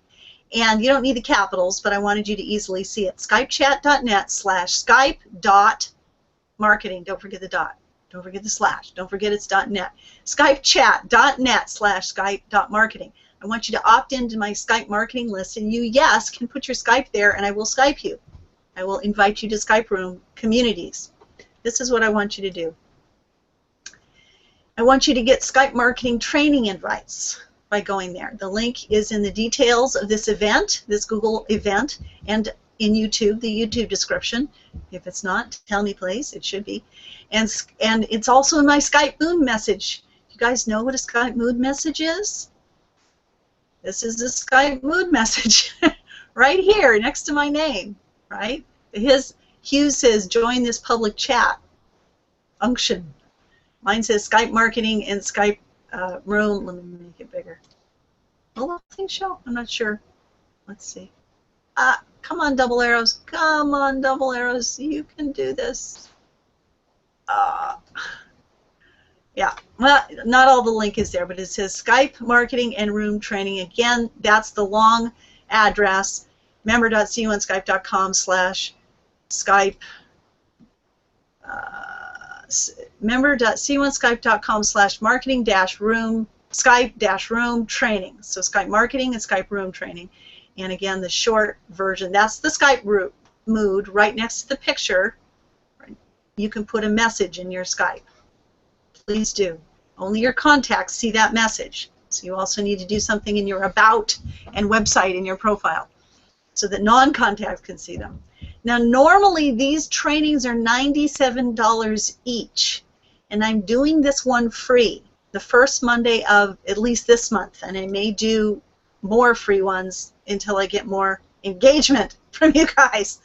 And you don't need the capitals, but I wanted you to easily see it. skypechat.net/skype.marketing. Don't forget the dot. Don't forget the slash. Don't forget it's .net. skypechat.net/skype.marketing. I want you to opt into my Skype marketing list, and you, yes, can put your Skype there, and I will Skype you. I will invite you to Skype Room communities. This is what I want you to do. I want you to get Skype marketing training invites by going there. The link is in the details of this event, this Google event, and in YouTube, the YouTube description. If it's not, tell me please, it should be. And it's also in my Skype mood message. You guys know what a Skype mood message is? This is the Skype mood message right here next to my name, right? Hughes says, join this public chat function. Mine says Skype marketing and Skype room. Let me make it bigger. Will the thing show? I'm not sure. Let's see. Come on, double arrows. Come on, double arrows. You can do this. Yeah, well, not all the link is there, but it says Skype marketing and room training. Again, that's the long address, member.cu1skype.com/Skype. member.cu1skype.com/marketing-room Skype-room training. So Skype marketing and Skype room training. And again, the short version, that's the Skype mood right next to the picture. You can put a message in your Skype. Please do. Only your contacts see that message. So you also need to do something in your about and website in your profile so that non-contacts can see them. Now, normally these trainings are $97 each, and I'm doing this one free the first Monday of at least this month, and I may do more free ones until I get more engagement from you guys.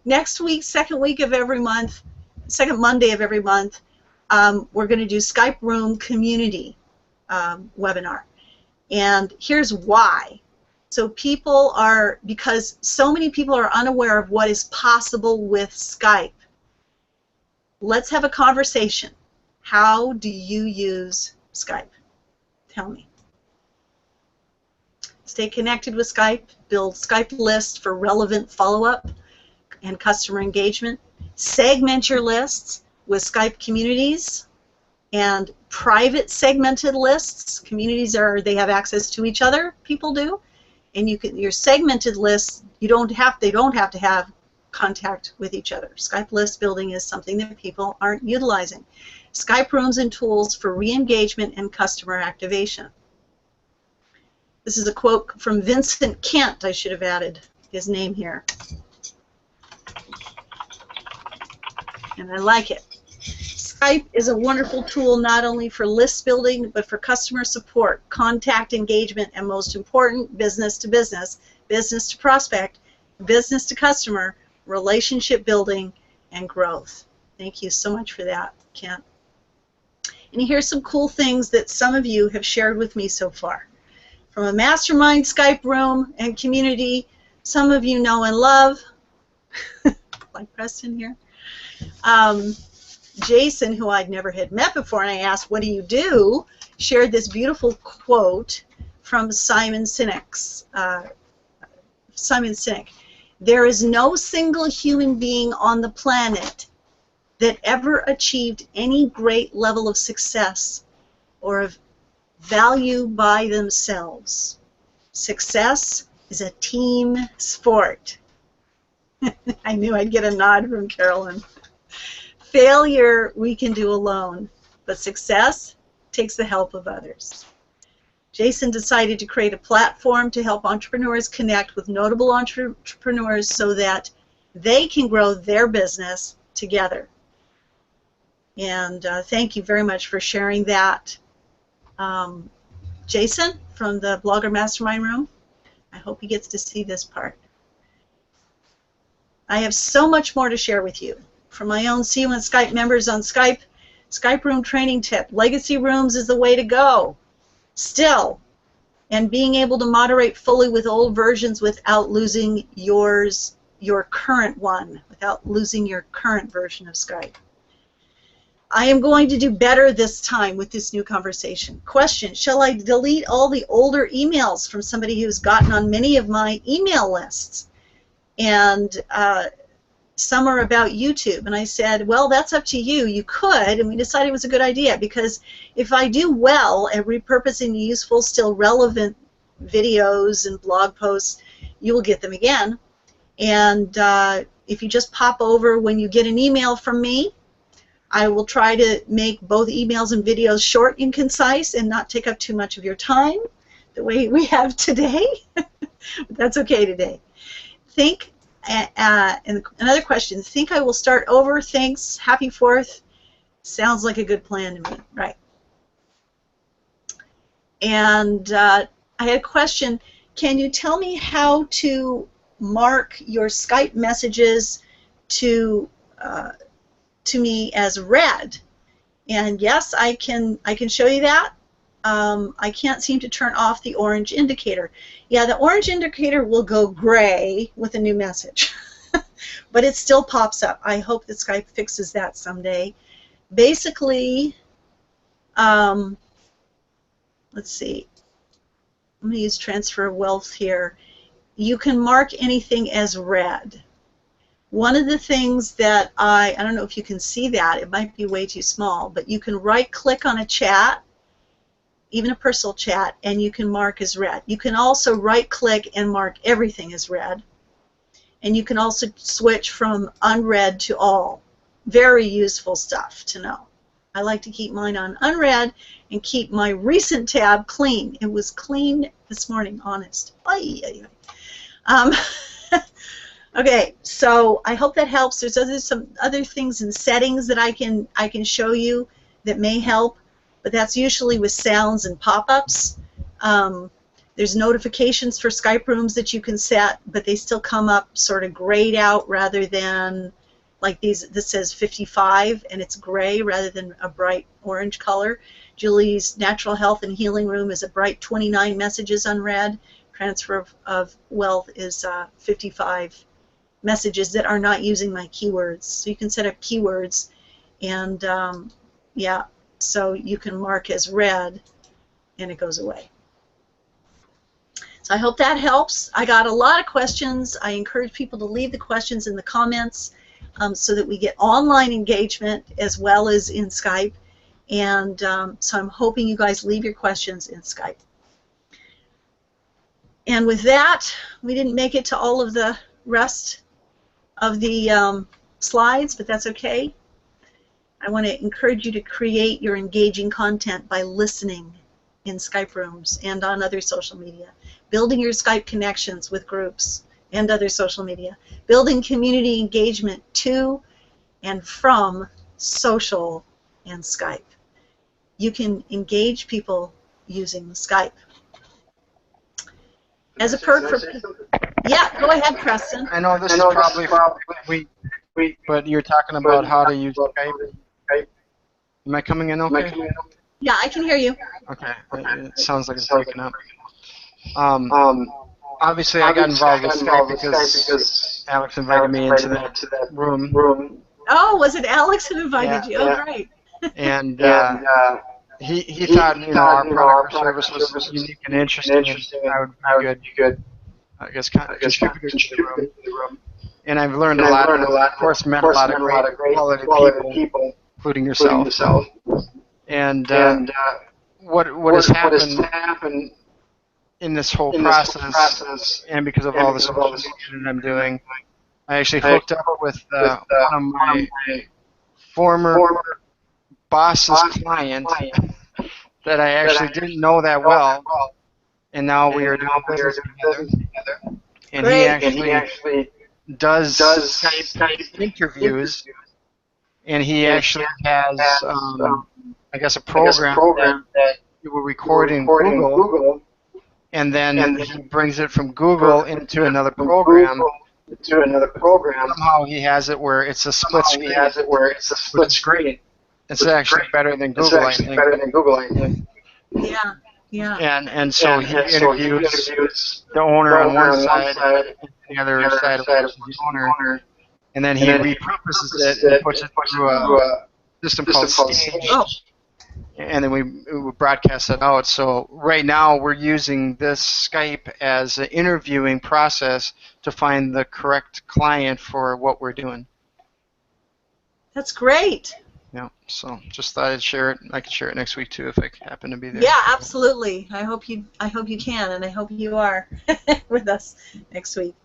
Next week, second Monday of every month, we're going to do Skype Room Community webinar. And here's why. So because so many people are unaware of what is possible with Skype. Let's have a conversation. How do you use Skype? Tell me. Stay connected with Skype. Build Skype lists for relevant follow-up and customer engagement. Segment your lists with Skype communities and private segmented lists. Communities they have access to each other, people do. And your segmented lists, they don't have to have contact with each other. Skype list building is something that people aren't utilizing. Skype rooms and tools for re-engagement and customer activation. This is a quote from Vincent Kent. I should have added his name here. And I like it. Skype is a wonderful tool not only for list building, but for customer support, contact engagement, and most important, business to business, business to prospect, business to customer, relationship building, and growth. Thank you so much for that, Kent. And here's some cool things that some of you have shared with me so far. From a mastermind Skype room and community, some of you know and love, like Preston here. Jason, who I'd never had met before, and I asked, what do you do, shared this beautiful quote from Simon Sinek. Simon Sinek. There is no single human being on the planet that ever achieved any great level of success or of value by themselves. Success is a team sport. I knew I'd get a nod from Carolyn. Failure we can do alone, but success takes the help of others. Jason decided to create a platform to help entrepreneurs connect with notable entrepreneurs so that they can grow their business together. And thank you very much for sharing that. Jason from the Blogger Mastermind Room, I hope he gets to see this part. I have so much more to share with you. From my own See You on Skype members on Skype, Skype Room training tip, Legacy Rooms is the way to go. Still, and being able to moderate fully with old versions without losing your current one, without losing your current version of Skype. I am going to do better this time with this new conversation. Question, shall I delete all the older emails from somebody who's gotten on many of my email lists? And some are about YouTube. And I said, well, that's up to you. You could, and we decided it was a good idea, because if I do well at repurposing the useful, still relevant videos and blog posts, you will get them again. And if you just pop over when you get an email from me, I will try to make both emails and videos short and concise and not take up too much of your time the way we have today. But that's okay today. And another question, think I will start over? Thanks. Happy 4th. Sounds like a good plan to me. Right. And I had a question. Can you tell me how to mark your Skype messages to me as read? And yes, I can show you that. I can't seem to turn off the orange indicator. Yeah, the orange indicator will go gray with a new message, but it still pops up. I hope that Skype fixes that someday. Basically, let's see. I'm going to use transfer of wealth here. You can mark anything as read. One of the things that I don't know if you can see that, it might be way too small, but you can right-click on a chat, even a personal chat, and you can mark as read. You can also right-click and mark everything as read. And you can also switch from unread to all. Very useful stuff to know. I like to keep mine on unread and keep my recent tab clean. It was clean this morning, honest. Okay, so I hope that helps. There's some other things in settings that I can show you that may help, but that's usually with sounds and pop-ups. There's notifications for Skype rooms that you can set, but they still come up sort of grayed out rather than like these. This says 55 and it's gray rather than a bright orange color. Julie's Natural Health and Healing Room is a bright 29 messages unread. Transfer of Wealth is 55 messages that are not using my keywords. So you can set up keywords, and yeah, so you can mark as read and it goes away. So I hope that helps. I got a lot of questions. I encourage people to leave the questions in the comments so that we get online engagement as well as in Skype. And so I'm hoping you guys leave your questions in Skype. And with that, we didn't make it to all of the rest of the slides, but that's okay. I want to encourage you to create your engaging content by listening in Skype rooms and on other social media, building your Skype connections with groups and other social media, building community engagement to and from social and Skype. You can engage people using Skype. As a perk for people. Yeah, go ahead, Preston. I know this is probably but you're talking about how to use Skype. Am I coming in okay? Yeah, I can hear you. Okay, it sounds like it's breaking up. Obviously, I got involved with Skype because Alex invited me into that room. Oh, was it Alex who invited you? Oh, great. And he thought, our product or service was unique and interesting, and I would be good, I guess, contributing to the room. And I've learned a lot. Of course, met a lot of great quality people, including yourself. And what has happened in this whole process, and because of all the social media that I'm doing, I actually hooked up with one of my former boss's client that I actually didn't know that well, and now we are doing business together. And he actually does Skype interviews, and he actually has, I guess, a program that you will record in Google, and then he brings it from Google into another program. Somehow he has it where it's a split screen. Which is great. It's actually better than Google, I think. Yeah. And so he interviews the owner on one side, and the other side of the owner, and then he repurposes it and puts it through a system called Stage. And then we broadcast it out. So right now we're using this Skype as an interviewing process to find the correct client for what we're doing. That's great. Yeah, so just thought I'd share it. I can share it next week too if I happen to be there. Yeah, absolutely. I hope you can, and I hope you are with us next week.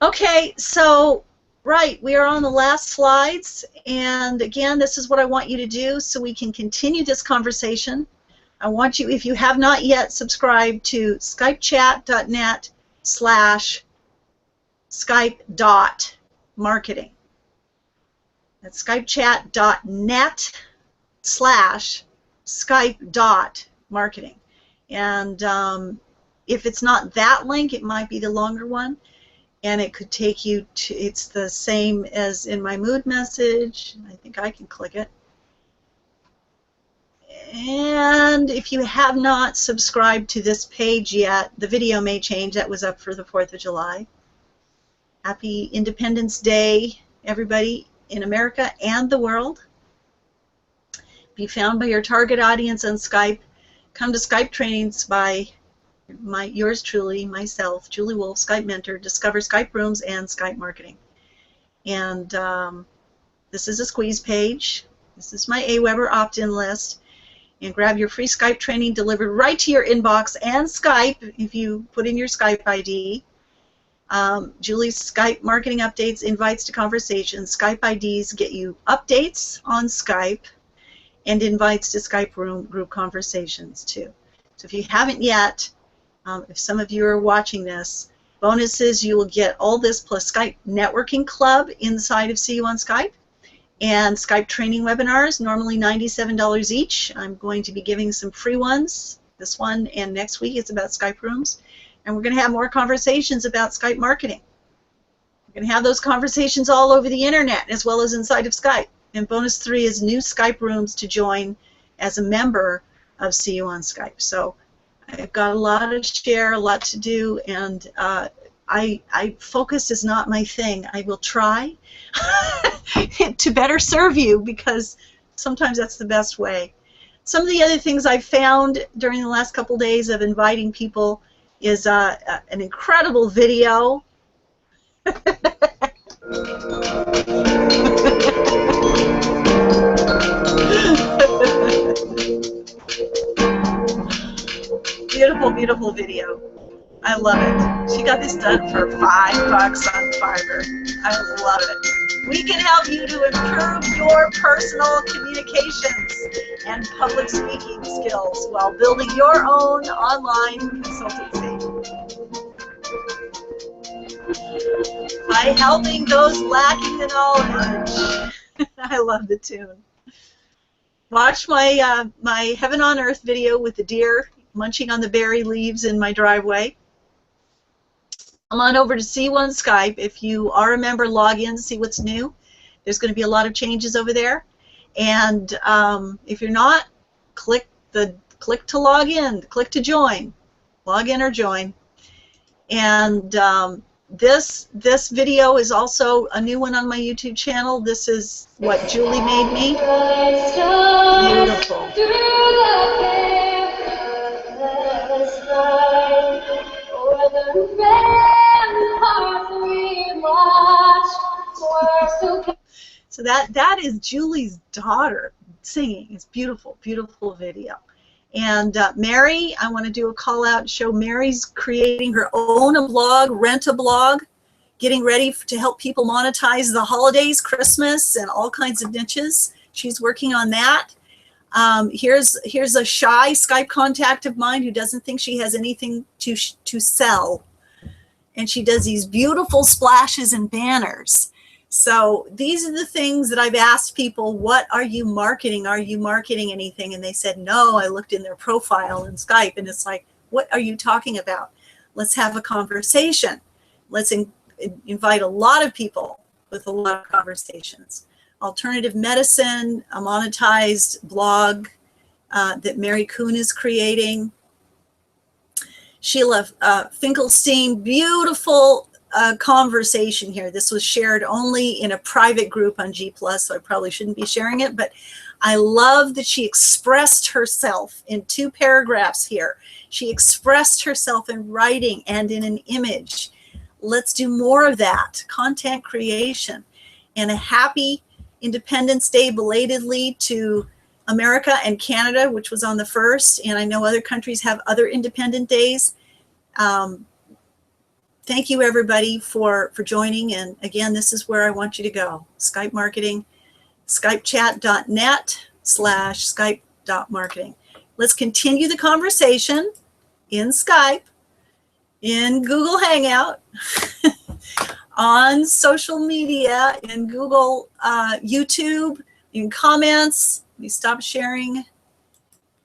Okay, so right, we are on the last slides, and again, this is what I want you to do so we can continue this conversation. I want you, if you have not yet subscribed to skypechat.net/Skype.marketing. That's skypechat.net/Skype.marketing. And if it's not that link, it might be the longer one. And it could take you to, it's the same as in my mood message. I think I can click it. And if you have not subscribed to this page yet, the video may change. That was up for the 4th of July. Happy Independence Day, everybody in America and the world. Be found by your target audience on Skype. Come to Skype trainings by yours truly, myself, Julie Wolf, Skype Mentor. Discover Skype Rooms and Skype Marketing. And this is a squeeze page. This is my AWeber opt-in list. And grab your free Skype training delivered right to your inbox and Skype if you put in your Skype ID. Julie's Skype marketing updates, invites to conversations. Skype IDs get you updates on Skype and invites to Skype Room Group conversations too. So if you haven't yet, if some of you are watching this, bonuses, you will get all this plus Skype Networking Club inside of See You on Skype, and Skype training webinars, normally $97 each. I'm going to be giving some free ones. This one and next week is about Skype Rooms. And we're going to have more conversations about Skype marketing. We're going to have those conversations all over the internet as well as inside of Skype. And bonus 3 is new Skype rooms to join as a member of See You on Skype. So I've got a lot to share, a lot to do, and focus is not my thing. I will try to better serve you because sometimes that's the best way. Some of the other things I've found during the last couple days of inviting people is an incredible video. Beautiful, beautiful video. I love it. She got this done for $5 on Fiverr. I love it. We can help you to improve your personal communications and public speaking skills while building your own online consultancy. By helping those lacking the knowledge. I love the tune. Watch my my Heaven on Earth video with the deer munching on the berry leaves in my driveway. Come on over to See You on Skype. If you are a member, log in, see what's new. There's going to be a lot of changes over there. And if you're not, click to log in, click to join. Log in or join. And this video is also a new one on my YouTube channel. This is what Julie made me. Beautiful. So that is Julie's daughter singing. It's beautiful, beautiful video. And Mary, I want to do a call out, show Mary's creating her own blog, Rent a Blog, getting ready to help people monetize the holidays, Christmas, and all kinds of niches. She's working on that. Here's a shy Skype contact of mine who doesn't think she has anything to sell. And she does these beautiful splashes and banners. So these are the things that I've asked people, what are you marketing? Are you marketing anything? And they said, no. I looked in their profile in Skype, and it's like, what are you talking about? Let's have a conversation. Let's invite a lot of people with a lot of conversations. Alternative medicine, a monetized blog that Mary Kuhn is creating. Sheila Finkelstein, beautiful conversation here. This was shared only in a private group on G+, so I probably shouldn't be sharing it, but I love that she expressed herself in 2 paragraphs here. She expressed herself in writing and in an image. Let's do more of that, content creation. And a happy Independence Day belatedly to America and Canada, which was on the 1st, and I know other countries have other independent days. Thank you, everybody, for joining. And again, this is where I want you to go. Skype Marketing, skypechat.net/skype.marketing. Let's continue the conversation in Skype, in Google Hangout, on social media, in Google, YouTube, in comments. Let me stop sharing.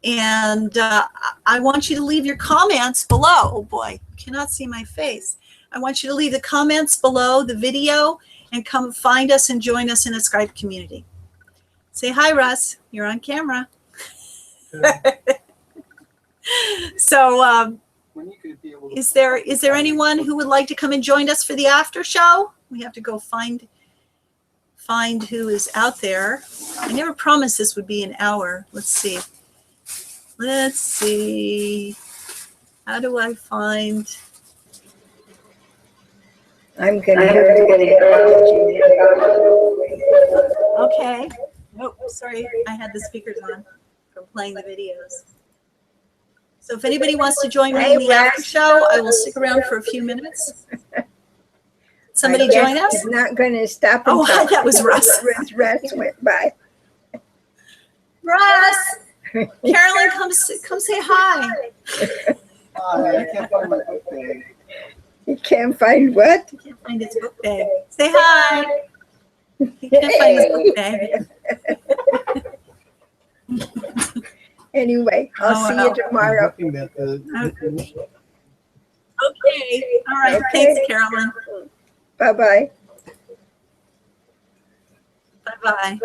And I want you to leave your comments below. Oh boy, cannot see my face. I want you to leave the comments below the video and come find us and join us in a Skype community. Say hi, Russ. You're on camera. So is there anyone who would like to come and join us for the after show? We have to go find who is out there. I never promised this would be an hour. Let's see. Let's see. How do I find? I'm going to have to get Okay. Nope, sorry. I had the speakers on from playing the videos. So if anybody wants to join me in the after show, I will stick around for a few minutes. Somebody join us? He's not going to stop. Oh, that was Russ. Russ went by. Russ! Carolyn, come say hi. Hi, I can't find my book bag. He can't find what? He can't find his book bag. Say hi. He can't find his book bag. Anyway, I'll see you tomorrow. Okay. All right. Okay. Thanks, Carolyn. Bye-bye. Bye-bye.